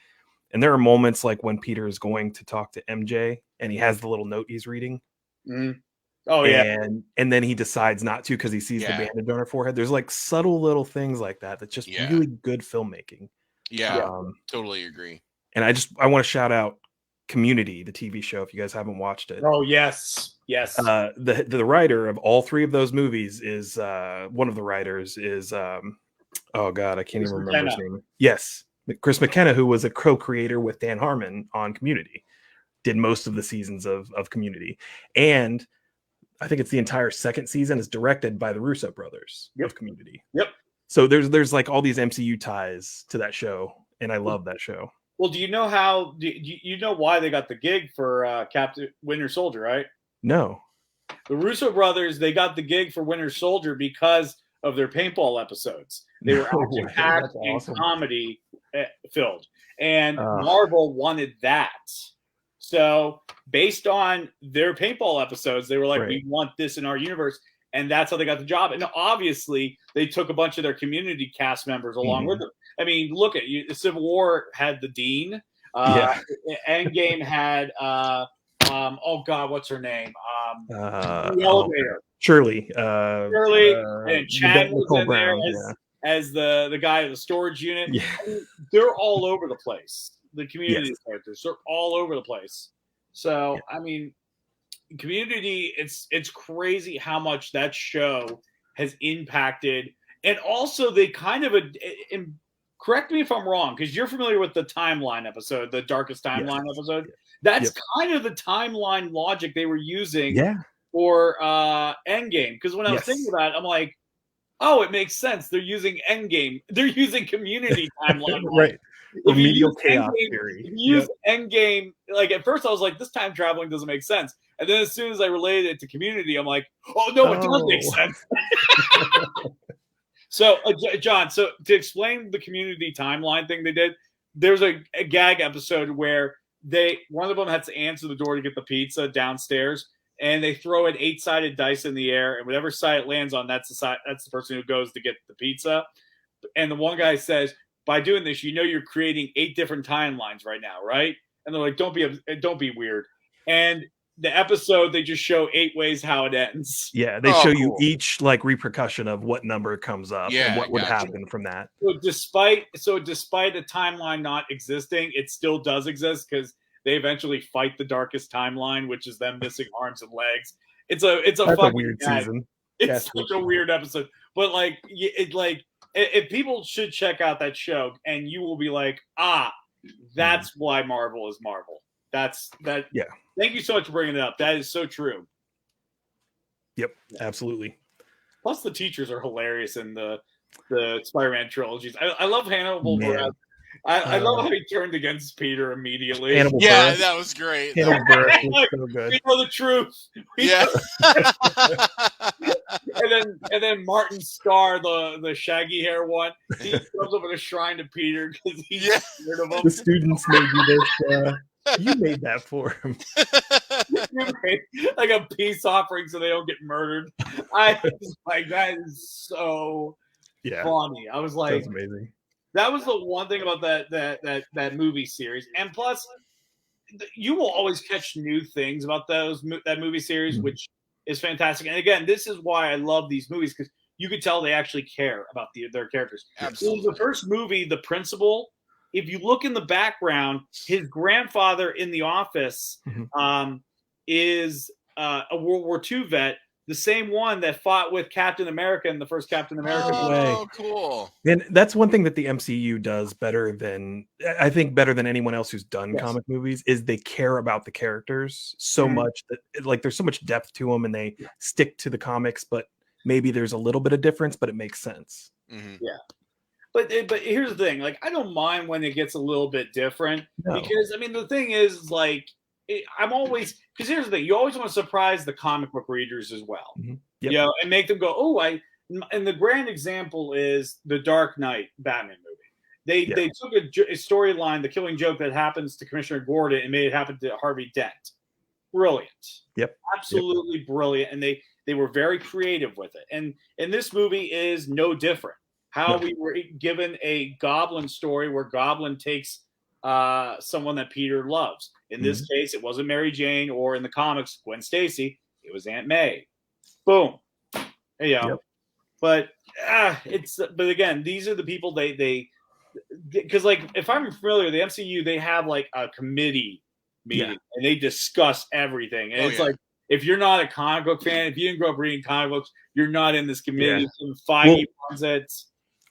and there are moments like when Peter is going to talk to MJ, and he has the little note he's reading. Mm-hmm. Oh yeah, and then he decides not to because he sees the bandage on her forehead. There's like subtle little things like that that's just really good filmmaking. Yeah, totally agree. And I want to shout out Community, the TV show, if you guys haven't watched it. Oh yes. The writer of all three of those movies is one of the writers is oh god, I can't even remember his name. Yes, Chris McKenna, who was a co-creator with Dan Harmon on Community, did most of the seasons of Community, and I think it's the entire second season is directed by the Russo brothers of Community. Yep. So there's like all these MCU ties to that show, and I love that show. Well, do you know why they got the gig for Captain Winter Soldier, right? No. The Russo brothers, they got the gig for Winter Soldier because of their paintball episodes. They were action-packed and comedy filled, and Marvel wanted that. So based on their paintball episodes, they were like, we want this in our universe. And that's how they got the job. And obviously, they took a bunch of their Community cast members along with them. I mean, look at you. Civil War had the Dean. Endgame had, oh God, what's her name? The Elevator. Shirley. And Chad was in there as the guy of the storage unit. Yeah. I mean, they're all over the place. The Community characters, they're all over the place. So, I mean, Community, it's crazy how much that show has impacted. And also, they kind of, correct me if I'm wrong, because you're familiar with the timeline episode, the Darkest Timeline episode. That's kind of the timeline logic they were using for Endgame. Because when I was thinking about it, I'm like, oh, it makes sense. They're using Endgame. They're using Community timeline. Right. Remedial chaos theory. If you use Endgame, like at first I was like, this time traveling doesn't make sense. And then as soon as I related it to Community, I'm like, oh, no, it does make sense. So, John, so to explain the Community timeline thing they did, there's a gag episode where one of them has to answer the door to get the pizza downstairs, and they throw an 8-sided dice in the air, and whatever side it lands on, that's the person who goes to get the pizza. And the one guy says, by doing this, you're creating 8 different timelines right now, right? And they're like, don't be weird. And the episode, they just show 8 ways how it ends. Yeah, they show you each like repercussion of what number comes up and what would happen from that. So despite the timeline not existing, it still does exist because they eventually fight the Darkest Timeline, which is them missing arms and legs. It's a fucking weird season. It's such a weird episode. But if people should check out that show, and you will be like, that's why Marvel is Marvel. That's that. Yeah. Thank you so much for bringing it up. That is so true. Yep, absolutely. Plus, the teachers are hilarious in the Spider-Man trilogies. I love Hannibal Buress. I love how he turned against Peter immediately. Buress. That was great. Hannibal Buress was so good. We know the truth. And then Martin Starr, the shaggy hair one, he comes up in a shrine to Peter because he's scared of him. The students made you this. You made that for him. You made like a peace offering so they don't get murdered. I was like, that is so funny. I was like, that's amazing. That was the one thing about that movie series, and plus, you will always catch new things about that movie series, which is fantastic. And again, this is why I love these movies, because you could tell they actually care about their characters. Absolutely. So the first movie, The Principal, if you look in the background, his grandfather in the office is a World War II vet the same one that fought with Captain America in the first Captain America movie. Oh, cool. And that's one thing that the MCU does better than, I think, better than anyone else who's done Yes. comic movies, is they care about the characters so much that, like, there's so much depth to them, and they stick to the comics, but maybe there's a little bit of difference, but it makes sense. Yeah. But here's the thing, like, I don't mind when it gets a little bit different, because I mean, the thing is, like, I'm always, because here's the thing, you always want to surprise the comic book readers as well, you know, and make them go, oh, and the grand example is the Dark Knight Batman movie. They took a storyline, the Killing Joke that happens to Commissioner Gordon, and made it happen to Harvey Dent. Brilliant. Absolutely brilliant. And they were very creative with it. And this movie is no different. How we were given a Goblin story where Goblin takes someone that Peter loves. In this case, it wasn't Mary Jane, or in the comics, Gwen Stacy. It was Aunt May. Boom. You know. But again, these are the people they because, like, if I'm familiar, the MCU, they have like a committee meeting and they discuss everything. And it's like, if you're not a comic book fan, if you didn't grow up reading comic books, you're not in this committee. Feige runs it.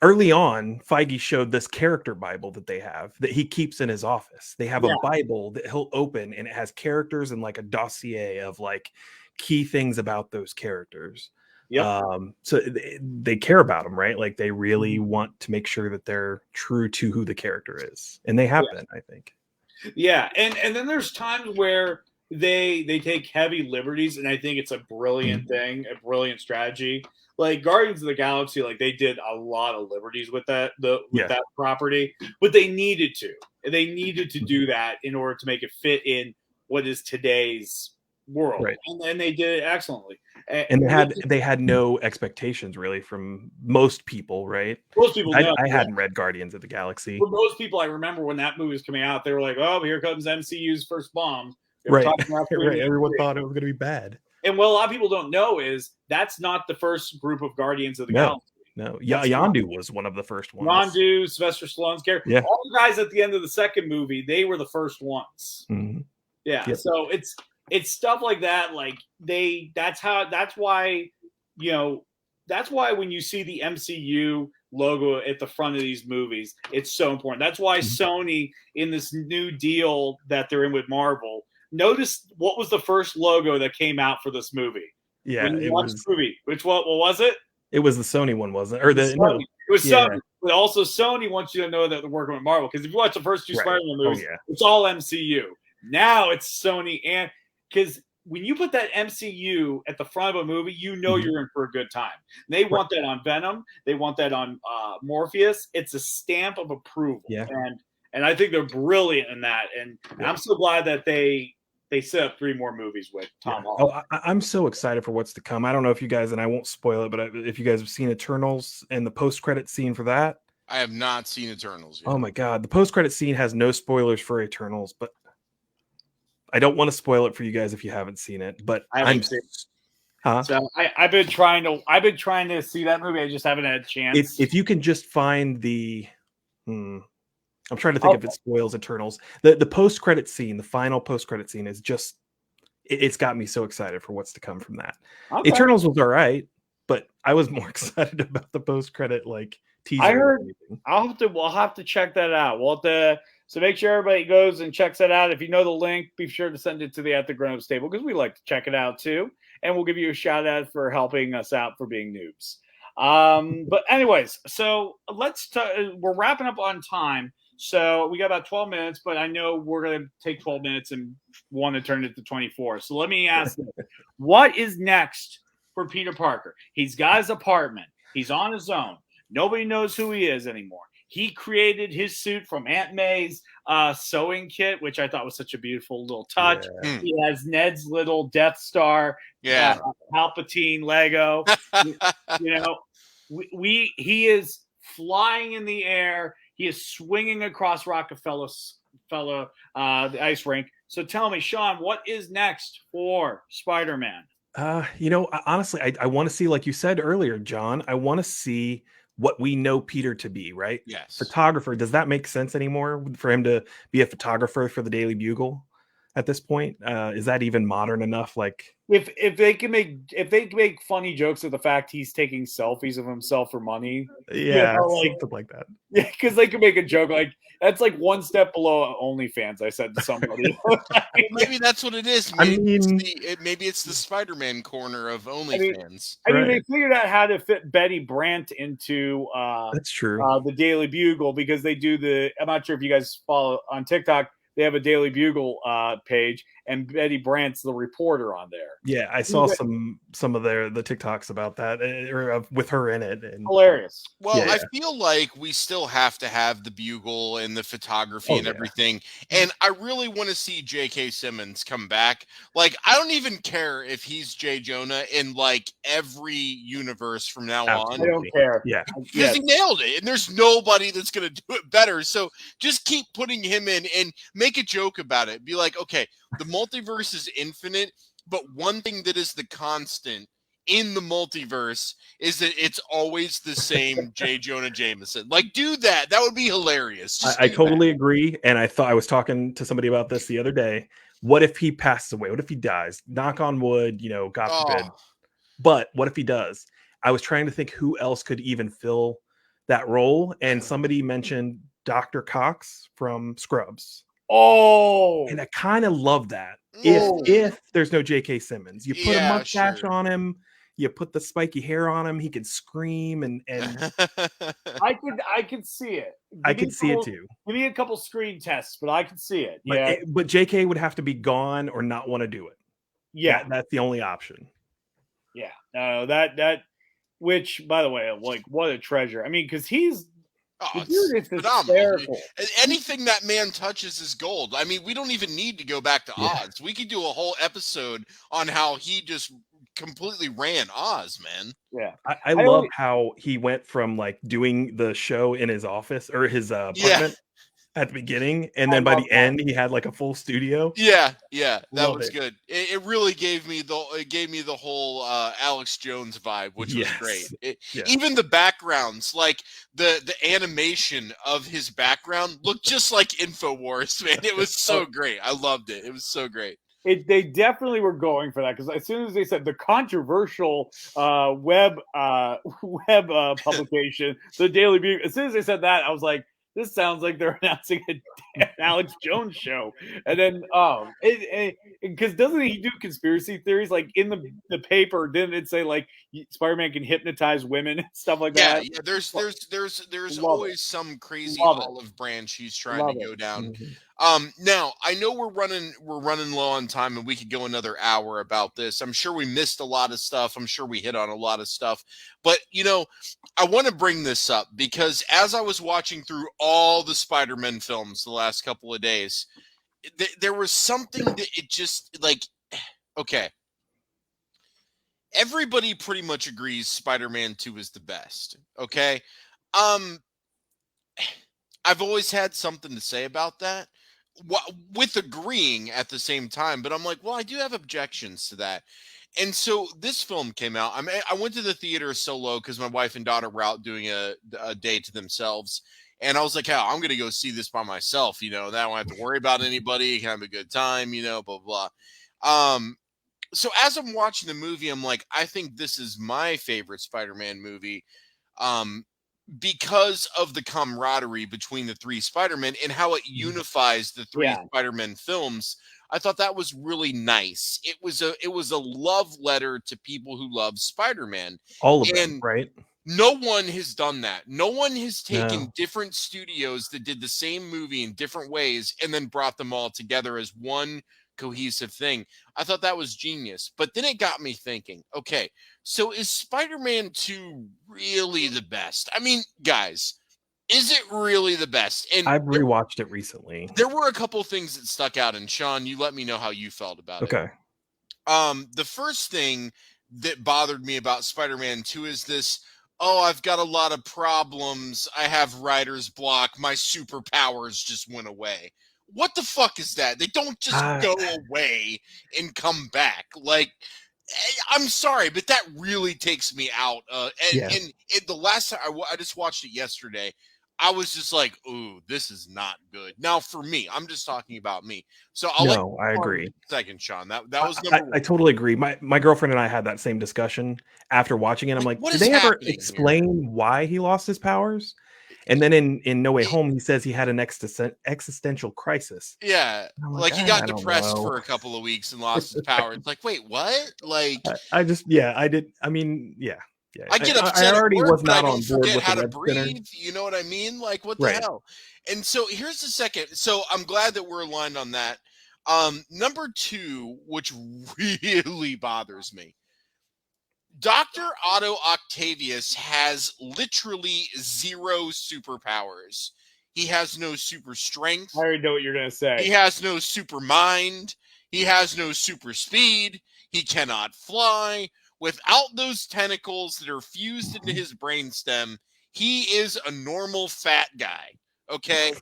Early on, Feige showed this character Bible that they have that he keeps in his office. They have a Bible that he'll open, and it has characters and like a dossier of like key things about those characters. So they care about them, right? Like, they really want to make sure that they're true to who the character is, and they have been, I think. Yeah, and then there's times where they take heavy liberties, and I think it's a brilliant thing, a brilliant strategy. Like Guardians of the Galaxy, like, they did a lot of liberties with that that property, but they needed to. They needed to do that in order to make it fit in what is today's world, and they did it excellently. And they had no expectations really from most people, right? Most people, I hadn't read Guardians of the Galaxy. For most people, I remember when that movie was coming out, they were like, "Oh, here comes MCU's first bomb." Right. Everyone thought it was going to be bad. And what a lot of people don't know is that's not the first group of Guardians of the Galaxy. No, Yondu was one of the first ones. Yondu, Sylvester Stallone's character. All the guys at the end of the second movie, they were the first ones. So it's stuff like that. Like, that's why when you see the MCU logo at the front of these movies, it's so important. That's why Sony, in this new deal that they're in with Marvel, notice what was the first logo that came out for this movie. It was movie. Which what was it? It was the Sony one, wasn't it? Or it was Sony. But also Sony wants you to know that they're working with Marvel, because if you watch the first two Spider-Man movies, it's all MCU. Now it's Sony, and because when you put that MCU at the front of a movie, you know you're in for a good time. They want that on Venom. They want that on Morpheus. It's a stamp of approval. And I think they're brilliant in that. And I'm so glad that they set up 3 more movies with Tom Holland. I'm so excited for what's to come. I don't know if you guys, and I won't spoil it, but if you guys have seen Eternals and the post-credit scene for that. I have not seen Eternals yet. Oh my God. The post-credit scene has no spoilers for Eternals, but I don't want to spoil it for you guys if you haven't seen it, but I haven't seen it. So I've been trying to see that movie. I just haven't had a chance. If you can just find the, I'm trying to think if it spoils Eternals. The post-credit scene, the final post-credit scene is just, it's got me so excited for what's to come from that. Eternals was all right, but I was more excited about the post-credit like teaser. I heard we'll have to check that out. So make sure everybody goes and checks that out. If you know the link, be sure to send it to the At the Grown Up Table, because we like to check it out too. And we'll give you a shout out for helping us out for being noobs. But anyways, so we're wrapping up on time. So we got about 12 minutes, but I know we're going to take 12 minutes and want to turn it to 24. So let me ask you, what is next for Peter Parker? He's got his apartment. He's on his own. Nobody knows who he is anymore. He created his suit from Aunt May's sewing kit, which I thought was such a beautiful little touch. He has Ned's little Death Star, Palpatine Lego. He is flying in the air. He is swinging across Rockefeller, the ice rink. So tell me, Shawn, what is next for Spider-Man? Honestly, I want to see, like you said earlier, John, I want to see what we know Peter to be, right? Yes. Photographer. Does that make sense anymore for him to be a photographer for the Daily Bugle? at this point. Is that even modern enough? Like, if they can make funny jokes of the fact he's taking selfies of himself for money, yeah, like something like that. yeah, because they can make a joke like that's like one step below OnlyFans. I said to somebody. Well, maybe that's what it is. I Maybe mean, maybe it's the Spider-Man corner of I OnlyFans. mean, they Right. figured out how to fit Betty Brant into That's true. the Daily Bugle because they do I'm not sure if you guys follow on TikTok. They have a Daily Bugle page, and Betty Brant's the reporter on there. Yeah, I saw some of the TikToks about that, or with her in it, and Hilarious. Well, Yeah. I feel like we still have to have the bugle and the photography Oh, and yeah. everything. And I really want to see J.K. Simmons come back. Like, I don't even care if he's J. Jonah in like every universe from now I Absolutely. on. don't care. Yeah, Because he nailed it, and there's nobody that's going to do it better. So just keep putting him in and make a joke about it. Be like, okay, the multiverse is infinite, but one thing that is the constant in the multiverse is that it's always the same J. Jonah Jameson. Like, do that. That would be hilarious. Just I do totally agree. And I was talking to somebody about this the other day. What if he passes away? What if he dies? Knock on wood, God that. forbid. Oh, But what if he does? I was trying to think who else could even fill that role, and somebody mentioned Dr. Cox from Scrubs. Oh, And I kind of love that. Oh. If there's no J.K. Simmons, you put a Yeah, mustache sure. on him, you put the spiky hair on him, he can scream, and I could see it. I could see it too. Give me a couple screen tests, but I could see it. But Yeah, but J.K. would have to be gone or not want to do it. yeah, That's the only option. yeah. No, that. Which, by the way, like what a treasure. I mean, because he's the it's dude is phenomenal. hysterical. Anything that man touches is gold. I mean, we don't even need to go back to Yeah. Oz. We could do a whole episode on how he just completely ran Oz, man. Yeah, I love how he went from like doing the show in his office or his apartment at the beginning, and then by the end he had like a full studio. Yeah, that Love was it. good. It really gave me the whole Alex Jones vibe, which was great. Yeah. Even the backgrounds, like the animation of his background, looked just like InfoWars. Man, it was so great. I loved it. It was so great. They definitely were going for that because as soon as they said the controversial web publication, the Daily Bugle, as soon as they said that, I was like, this sounds like they're announcing an Alex Jones show. And then, because doesn't he do conspiracy theories? Like in the paper, didn't it say like Spider-Man can hypnotize women and stuff like that? Yeah. There's always some crazy olive branch he's trying to go down. Mm-hmm. Now I know we're running low on time, and we could go another hour about this. I'm sure we missed a lot of stuff. I'm sure we hit on a lot of stuff, but I want to bring this up because as I was watching through all the Spider-Man films the last couple of days, there was something that it just like, okay, everybody pretty much agrees Spider-Man 2 is the best. Okay. I've always had something to say about that, with agreeing at the same time, but I'm like, well, I do have objections to that. And so this film came out. I went to the theater solo because my wife and daughter were out doing a day to themselves. And I was like, I'm going to go see this by myself. That I don't have to worry about anybody. Can have a good time, blah, blah. So as I'm watching the movie, I'm like, I think this is my favorite Spider-Man movie. Because of the camaraderie between the three Spider-Men and how it unifies the three Spider-Man films. I thought that was really nice. It was a love letter to people who love Spider-Man. All of them, right? No one has done that. No one has taken different studios that did the same movie in different ways and then brought them all together as one cohesive thing. I thought that was genius. But then it got me thinking, okay, so is Spider-Man 2 really the best? I mean, guys, is it really the best? And I've rewatched it recently. There were a couple things that stuck out, and Sean, you let me know how you felt about it. Okay. The first thing that bothered me about Spider-Man 2 is this, I've got a lot of problems. I have writer's block. My superpowers just went away. What the fuck is that? They don't just go away and come back. Like, I'm sorry, but that really takes me out. And the last time I just watched it yesterday, I was just like, ooh, this is not good. Now, for me, I'm just talking about me. So I'll I agree. Second, Sean. That was number one. I totally agree. My girlfriend and I had that same discussion after watching it. I'm like, what did is they ever happening here? explain why he lost his powers? And then in No Way Home, he says he had an existential crisis. Yeah, I'm like he got depressed know. for a couple of weeks and lost his power. It's like, wait, what? Like, I just, yeah, I did. I mean, yeah. I get upset. I already at work, was but I not on don't board forget with how the to Red Spinner. breathe. You know what I mean? Like, what the Right. hell? And so here's the second. So I'm glad that we're aligned on that. Number two, which really bothers me. Dr. Otto Octavius has literally 0 superpowers. He has no super strength. I already know what you're going to say. He has no super mind. He has no super speed. He cannot fly. Without those tentacles that are fused into his brainstem, he is a normal fat guy. Okay?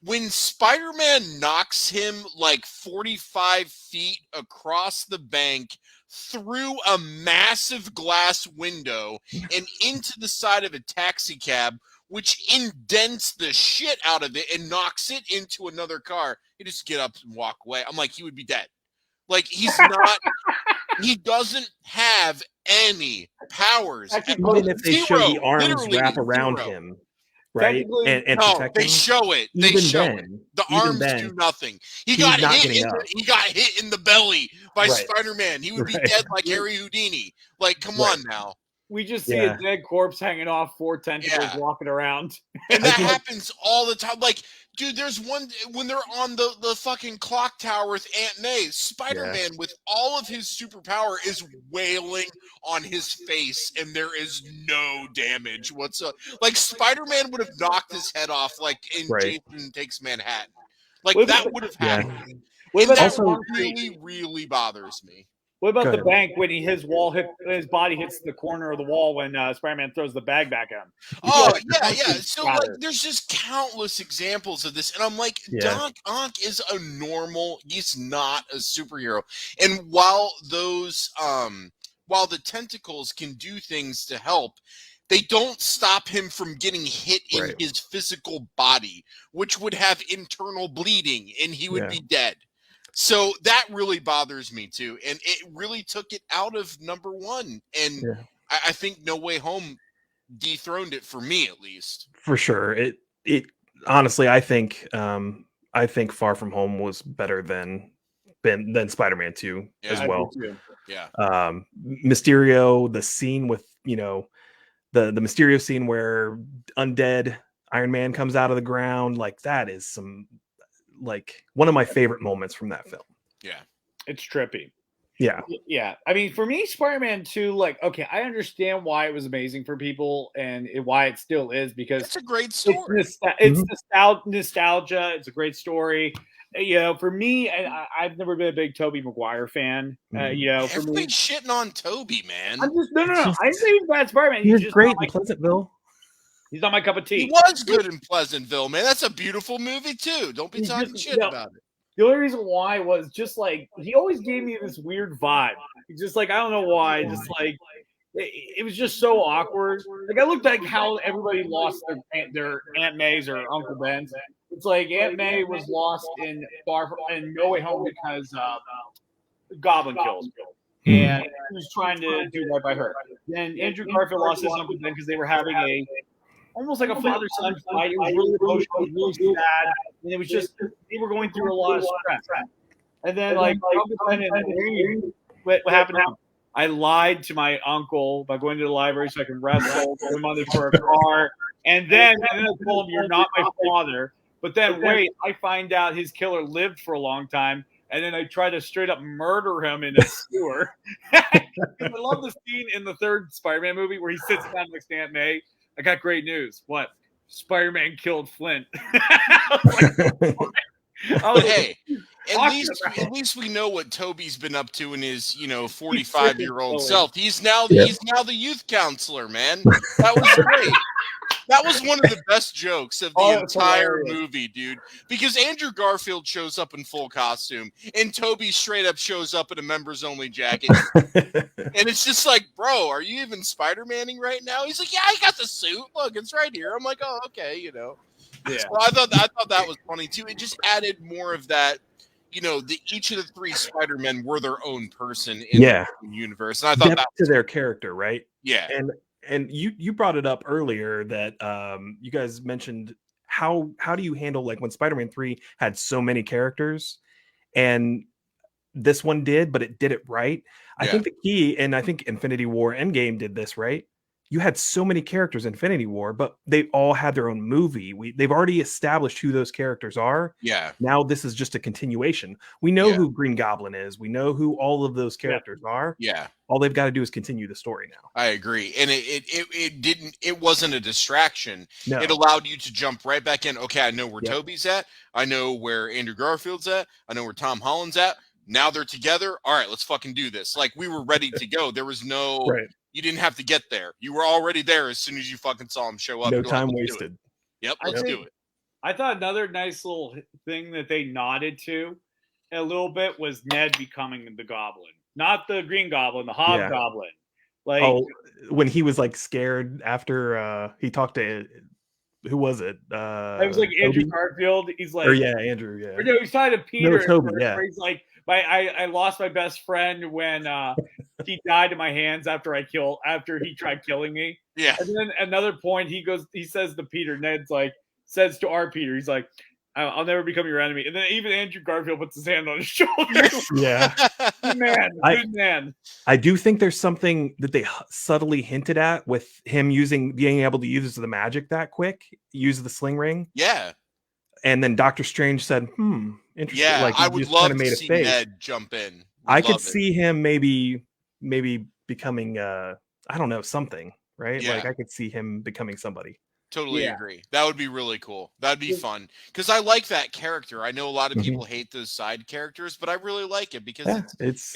When Spider-Man knocks him like 45 feet across the bank through a massive glass window and into the side of a taxi cab, which indents the shit out of it and knocks it into another car, he just get up and walk away. I'm like, he would be dead. Like, he's not, he doesn't have any powers. Even if they show the arms literally wrap around 0. him, right? And No, protect they him. show it. They Even show then, it. The even arms then, do nothing. He he's got not hit. getting up. He got hit in the belly by Right. Spider-Man. He would be Right. dead like Harry Houdini. Like, come Right. on now. We just see Yeah. a dead corpse hanging off 4 tentacles walking around. And that happens all the time. Like, dude, there's one when they're on the fucking clock tower with Aunt May. Spider-Man, with all of his superpower, is wailing on his face, and there is no damage whatsoever. Like, Spider-Man would have knocked his head off, like in Jason Takes Manhattan. Like, that would have happened. And that really, really bothers me. What about the bank when his body hits the corner of the wall when Spider-Man throws the bag back at him? Oh, yeah. So, like, there's just countless examples of this. And I'm like, Doc Ock is a normal, he's not a superhero. And while those, while the tentacles can do things to help, they don't stop him from getting hit in his physical body, which would have internal bleeding and he would be dead. So that really bothers me too, and it really took it out of number one. And I think No Way Home dethroned it for me, at least. For sure. It honestly, I think Far From Home was better than Spider-Man 2 as well. Yeah. Mysterio, the scene with the Mysterio scene where undead Iron Man comes out of the ground, like that is one of my favorite moments from that film. Yeah. It's trippy. Yeah. Yeah. I mean, for me, Spider-Man 2, like, okay, I understand why it was amazing for people and why it still is, because it's a great story. It's nostalgia. It's a great story. For me, I've never been a big Tobey Maguire fan. Everybody's shitting on Tobey, man. I'm just no. I say he's bad Spider-Man. He's great in Pleasantville. He's not my cup of tea. He was good in Pleasantville, man. That's a beautiful movie too. Don't be talking shit about it. The only reason why was just like he always gave me this weird vibe. Just like I don't know why. Just like it was just so awkward. Like I looked like how everybody lost their Aunt May's or Uncle Ben's. It's like Aunt May was lost in No Way Home because Goblin killed her. And he was trying to do right by her. Then Andrew Garfield lost his Uncle Ben because they were having almost like a father-son fight. It was really emotional, it was really sad, and it was just they were going through a lot of stress. And then what happened now? I lied to my uncle by going to the library so I can wrestle my mother for a car, and then I told him, "You're not my father." But then wait, I find out his killer lived for a long time. And then I try to straight up murder him in a sewer. I love the scene in the third Spider-Man movie where he sits down next to Aunt May. I got great news. What? Spider-Man killed Flint. Hey, at least we know what Toby's been up to in his 45-year-old self. He's now the youth counselor, man. That was great. That was one of the best jokes of the entire movie, dude. Because Andrew Garfield shows up in full costume, and Toby straight up shows up in a members-only jacket. And it's just like, bro, are you even Spider-Maning right now? He's like, yeah, I got the suit. Look, it's right here. I'm like, oh, okay, you know. Yeah. So I thought that was funny too. It just added more of that. You know, each of the three Spider-Men were their own person in the universe, and I thought depth that to their character, right? yeah. And you brought it up earlier that you guys mentioned how do you handle like when Spider-Man 3 had so many characters and this one did, but it did it right. I think the key, and I think Infinity War Endgame did this right. You had so many characters in Infinity War, but they all had their own movie. They've already established who those characters are. Yeah. Now this is just a continuation. We know who Green Goblin is. We know who all of those characters are. Yeah. All they've got to do is continue the story now. I agree. And it wasn't a distraction. No. It allowed you to jump right back in. Okay, I know where Yep. Toby's at. I know where Andrew Garfield's at. I know where Tom Holland's at. Now they're together. All right, let's fucking do this. Like, we were ready to go. There was no, you didn't have to get there. You were already there as soon as you fucking saw him show up. No You're time like, wasted. Yep, let's do it. I thought another nice little thing that they nodded to a little bit was Ned becoming the Goblin. Not the Green Goblin, the Hobgoblin. Like, when he was like scared after he talked to who was it? It was like Andrew Garfield. He's like, Andrew. Yeah. Or no, he's talking to Peter. No, Toby, where he's like, I lost my best friend when he died in my hands after he tried killing me. Yeah. And then another point, he says to Peter, Ned's like, says to our Peter, he's like, I'll never become your enemy. And then even Andrew Garfield puts his hand on his shoulder. Yeah. Good man. I do think there's something that they subtly hinted at with him being able to use the magic that quick, use the sling ring. Yeah. And then Doctor Strange said, interesting. Yeah, like, I would love to see Ned jump in. I could see him maybe becoming, I don't know, something, right? Yeah. Like, I could see him becoming somebody. Totally agree. That would be really cool. That'd be fun because I like that character. I know a lot of people hate those side characters, but I really like it because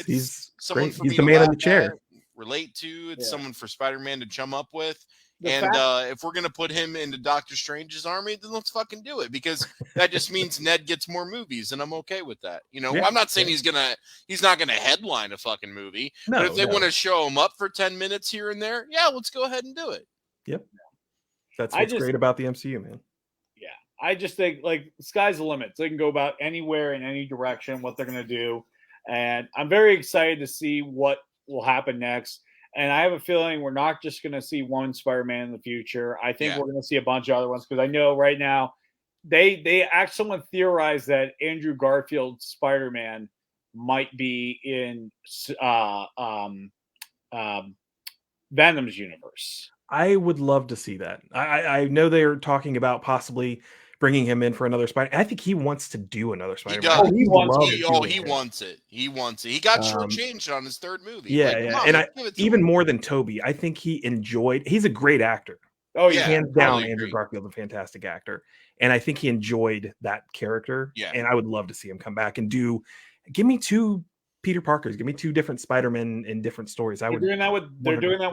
he's someone great. for He's me the to man in laugh the chair. at, relate to. It's someone for Spider-Man to chum up with. And if we're gonna put him into Doctor Strange's army, then let's fucking do it because that just means Ned gets more movies, and I'm okay with that. You know, I'm not saying he's not gonna headline a fucking movie, but if they want to show him up for 10 minutes here and there, let's go ahead and do it. Yep. That's what's great about the MCU, man. Yeah. I just think, like, sky's the limit. They can go about anywhere in any direction, what they're going to do. And I'm very excited to see what will happen next. And I have a feeling we're not just going to see one Spider-Man in the future. I think we're going to see a bunch of other ones because I know right now someone theorized that Andrew Garfield's Spider-Man might be in Venom's universe. I would love to see that. I know they're talking about possibly bringing him in for another Spider. I think he wants to do another Spider-Man. He wants it. He wants it. He got shortchanged on his third movie. Yeah, and even more than Toby, I think he's a great actor. Oh yeah, hands down, Andrew Garfield's a fantastic actor, and I think he enjoyed that character. Yeah, and I would love to see him come back and give me two Peter Parkers, give me two different Spider-Men in different stories. They're doing that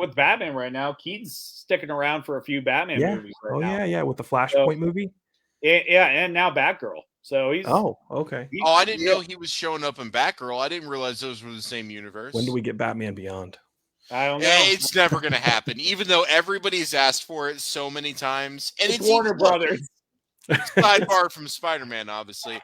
with Batman right now. Keaton's sticking around for a few Batman movies right now. Yeah, with the Flashpoint movie. Yeah, and now Batgirl. So he's okay. I didn't know he was showing up in Batgirl. I didn't realize those were the same universe. When do we get Batman Beyond? I don't know. It's never going to happen, even though everybody's asked for it so many times. And it's Warner Brothers. Sidebar from Spider-Man, obviously.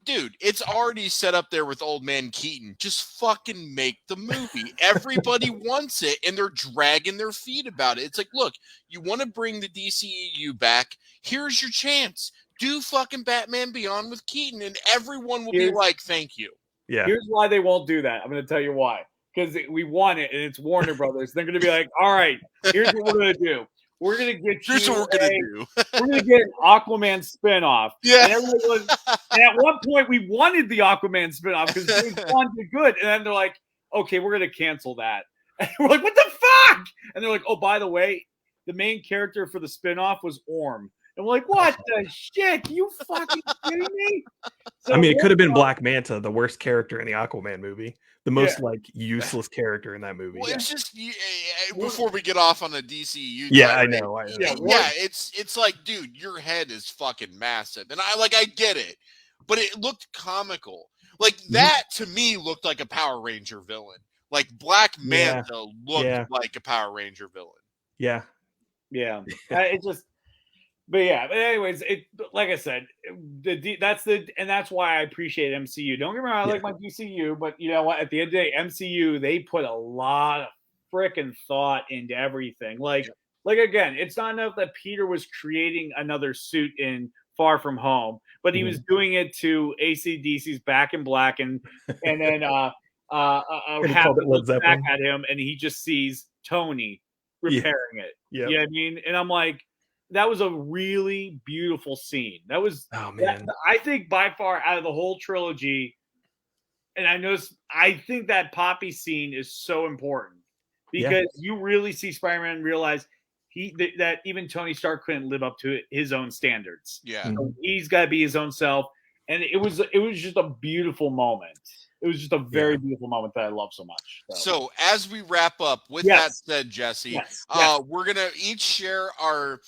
Dude, it's already set up there with old man Keaton. Just fucking make the movie. Everybody wants it, and they're dragging their feet about it. It's like, look, you want to bring the DCEU back? Here's your chance. Do fucking Batman Beyond with Keaton, and everyone will be like, thank you. Yeah. Here's why they won't do that. I'm going to tell you why. Because we want it, and it's Warner Brothers. They're going to be like, all right, here's what we're going to do. We're going to get Here's what we're going to do. We're going to get an Aquaman spinoff. Yeah. And at one point, we wanted the Aquaman spinoff because James Wan did good. And then they're like, okay, we're going to cancel that. And we're like, what the fuck? And they're like, oh, by the way, the main character for the spinoff was Orm. And we're like, what the shit? You fucking kidding me? So it could have been Black Manta, the worst character in the Aquaman movie. The most useless character in that movie. Well, it's just before we get off on the DCU. I know. It's like, dude, your head is fucking massive, and I get it, but it looked comical. Like that to me looked like a Power Ranger villain. Like Black Yeah. Manta looked Yeah. like a Power Ranger villain. Yeah. It just, but anyways, like I said, that's why I appreciate MCU. Don't get me wrong, I like my DCU, but you know what? At the end of the day, MCU, they put a lot of freaking thought into everything. Like again, it's not enough that Peter was creating another suit in Far From Home, but he was doing it to AC/DC's Back in Black, and then called it Led looks back Zeppelin. at him, and he just sees Tony repairing it. Yep. You know what I mean? And I'm like, that was a really beautiful scene. That was, oh man, I think by far out of the whole trilogy, and I think that Poppy scene is so important because you really see Spider-Man realize that even Tony Stark couldn't live up to his own standards. Yeah. So he's got to be his own self. And it was just a beautiful moment. It was just a very beautiful moment that I love so much. So as we wrap up, with that said, Jesse, we're going to each share our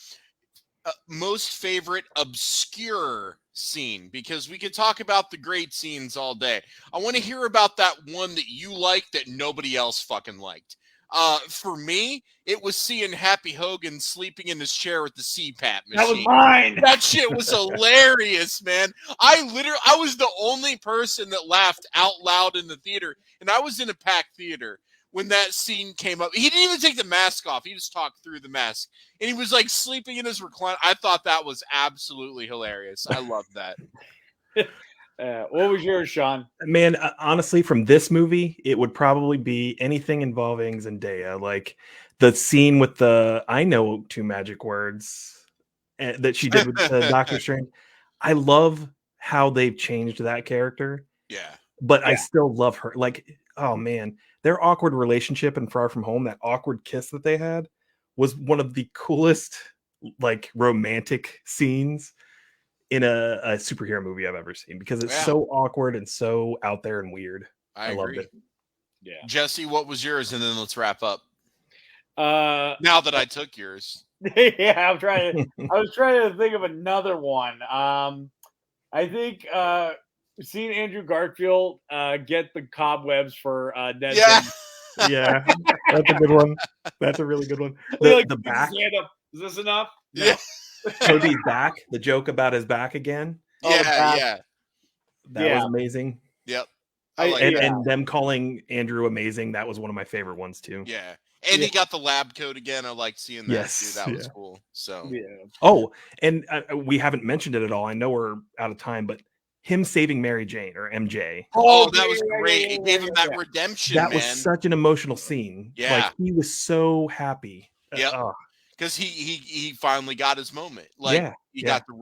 most favorite obscure scene, because we could talk about the great scenes all day. I want to hear about that one that you liked that nobody else fucking liked. For me, it was seeing Happy Hogan sleeping in his chair with the CPAP machine. That was mine. That shit was hilarious, man. I was the only person that laughed out loud in the theater, and I was in a packed theater when that scene came up. He didn't even take the mask off. He just talked through the mask, and he was like sleeping in his recliner. I thought that was absolutely hilarious. I loved that. What was yours, Sean? Man, honestly, from this movie, it would probably be anything involving Zendaya. Like the scene with the I know 2 magic words that she did with Doctor Strange. I love how they've changed that character. Yeah. But I still love her. Like, oh man, their awkward relationship in Far From Home, that awkward kiss that they had, was one of the coolest, like, romantic scenes in a superhero movie I've ever seen, because it's so awkward and so out there and weird. I loved it. Yeah. Jesse, what was yours? And then let's wrap up. Now that I took yours. I was trying to think of another one. I think seeing Andrew Garfield get the cobwebs for Ned. Yeah, that's a good one. That's a really good one. The back. Is this enough? Yeah. Toby's back. The joke about his back again. Yeah. That was amazing. Yep. And them calling Andrew amazing. That was one of my favorite ones too. Yeah. And he got the lab coat again. I liked seeing that too. That was cool. So Oh, and we haven't mentioned it at all. I know we're out of time, but him saving Mary Jane, or MJ. Oh, that was great. It gave him that redemption. That was such an emotional scene. Yeah. Like, he was so happy. Yeah. Because he finally got his moment. Like, he got the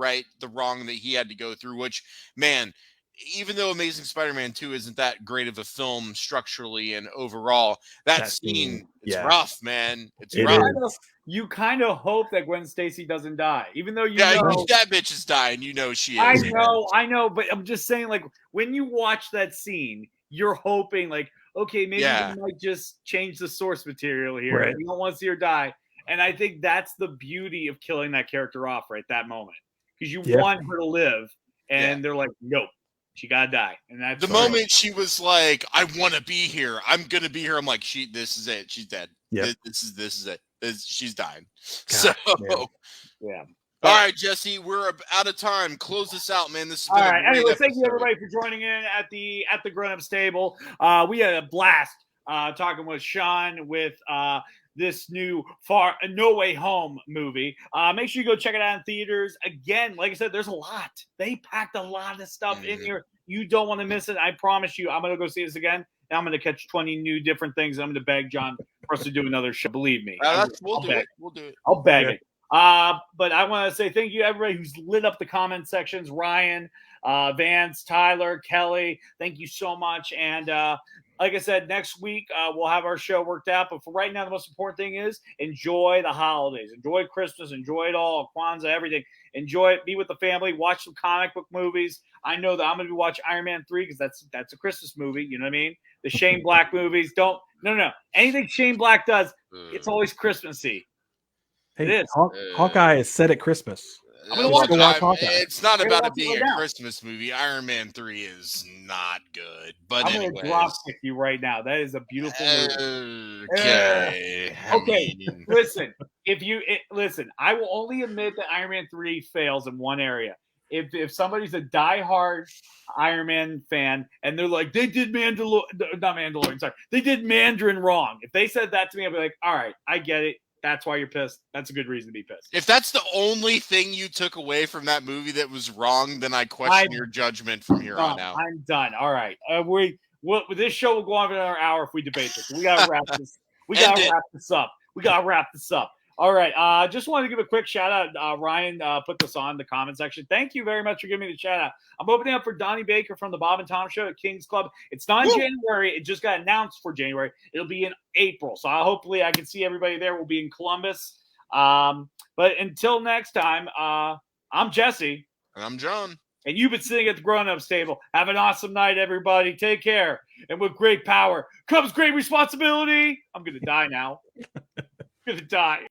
wrong that he had to go through, which, man, even though Amazing Spider-Man 2 isn't that great of a film structurally and overall, that scene is rough, man. It's rough. You kind of hope that Gwen Stacy doesn't die, even though you know that bitch is dying. You know she is. I know, but I'm just saying, like, when you watch that scene, you're hoping, like, okay, maybe they might just change the source material here. Right. You don't want to see her die. And I think that's the beauty of killing that character off right that moment, because you want her to live, and they're like, nope, she gotta die. And that's the moment she was like, I want to be here. I'm gonna be here. I'm like, this is it. She's dead. Yep. This is it. She's dying. Gosh, All right, Jesse, we're out of time. Close this out, man. This is all right. Anyway, thank you everybody for joining in at the Grown Ups Table. We had a blast talking with Sean with this new No Way Home movie. Make sure you go check it out in theaters. Again, like I said, there's a lot. They packed a lot of stuff in here. You don't want to miss it. I promise you, I'm going to go see this again. And I'm going to catch 20 new different things. I'm going to beg John for us to do another show. Believe me. We'll do it. I'll beg it. But I want to say thank you to everybody who's lit up the comment sections. Ryan, Vance, Tyler, Kelly, thank you so much. And like I said, next week we'll have our show worked out. But for right now, the most important thing is enjoy the holidays. Enjoy Christmas. Enjoy it all. Kwanzaa, everything. Enjoy it. Be with the family. Watch some comic book movies. I know that I'm going to be watching Iron Man 3 because that's a Christmas movie. You know what I mean? The Shane Black movies. No. Anything Shane Black does, it's always Christmassy. Hey, it is. Hawkeye is set at Christmas. I'm gonna watch Hawkeye. It's not I'm gonna about watch it being it right a now. Christmas movie. Iron Man 3 is not good. But I'm gonna anyways. drop kick you right now. That is a beautiful movie. Okay. I Okay, mean, listen. Listen, I will only admit that Iron Man 3 fails in one area. If somebody's a diehard Iron Man fan and they're like, they did not Mandalorian, sorry, they did Mandarin wrong. If they said that to me, I'd be like, all right, I get it. That's why you're pissed. That's a good reason to be pissed. if that's the only thing you took away from that movie that was wrong, then I question your judgment from here on out. I'm done. All right. This show will go on for another hour if we debate this. We gotta wrap this. We gotta wrap this up. All right. Just wanted to give a quick shout out. Ryan put this on the comment section. Thank you very much for giving me the shout out. I'm opening up for Donnie Baker from the Bob and Tom Show at King's Club. It's not in January. It just got announced for January. It'll be in April. So hopefully I can see everybody there. We'll be in Columbus. But until next time, I'm Jesse. And I'm John. And you've been sitting at the grown-ups table. Have an awesome night, everybody. Take care. And with great power comes great responsibility. I'm going to die now. I'm going to die.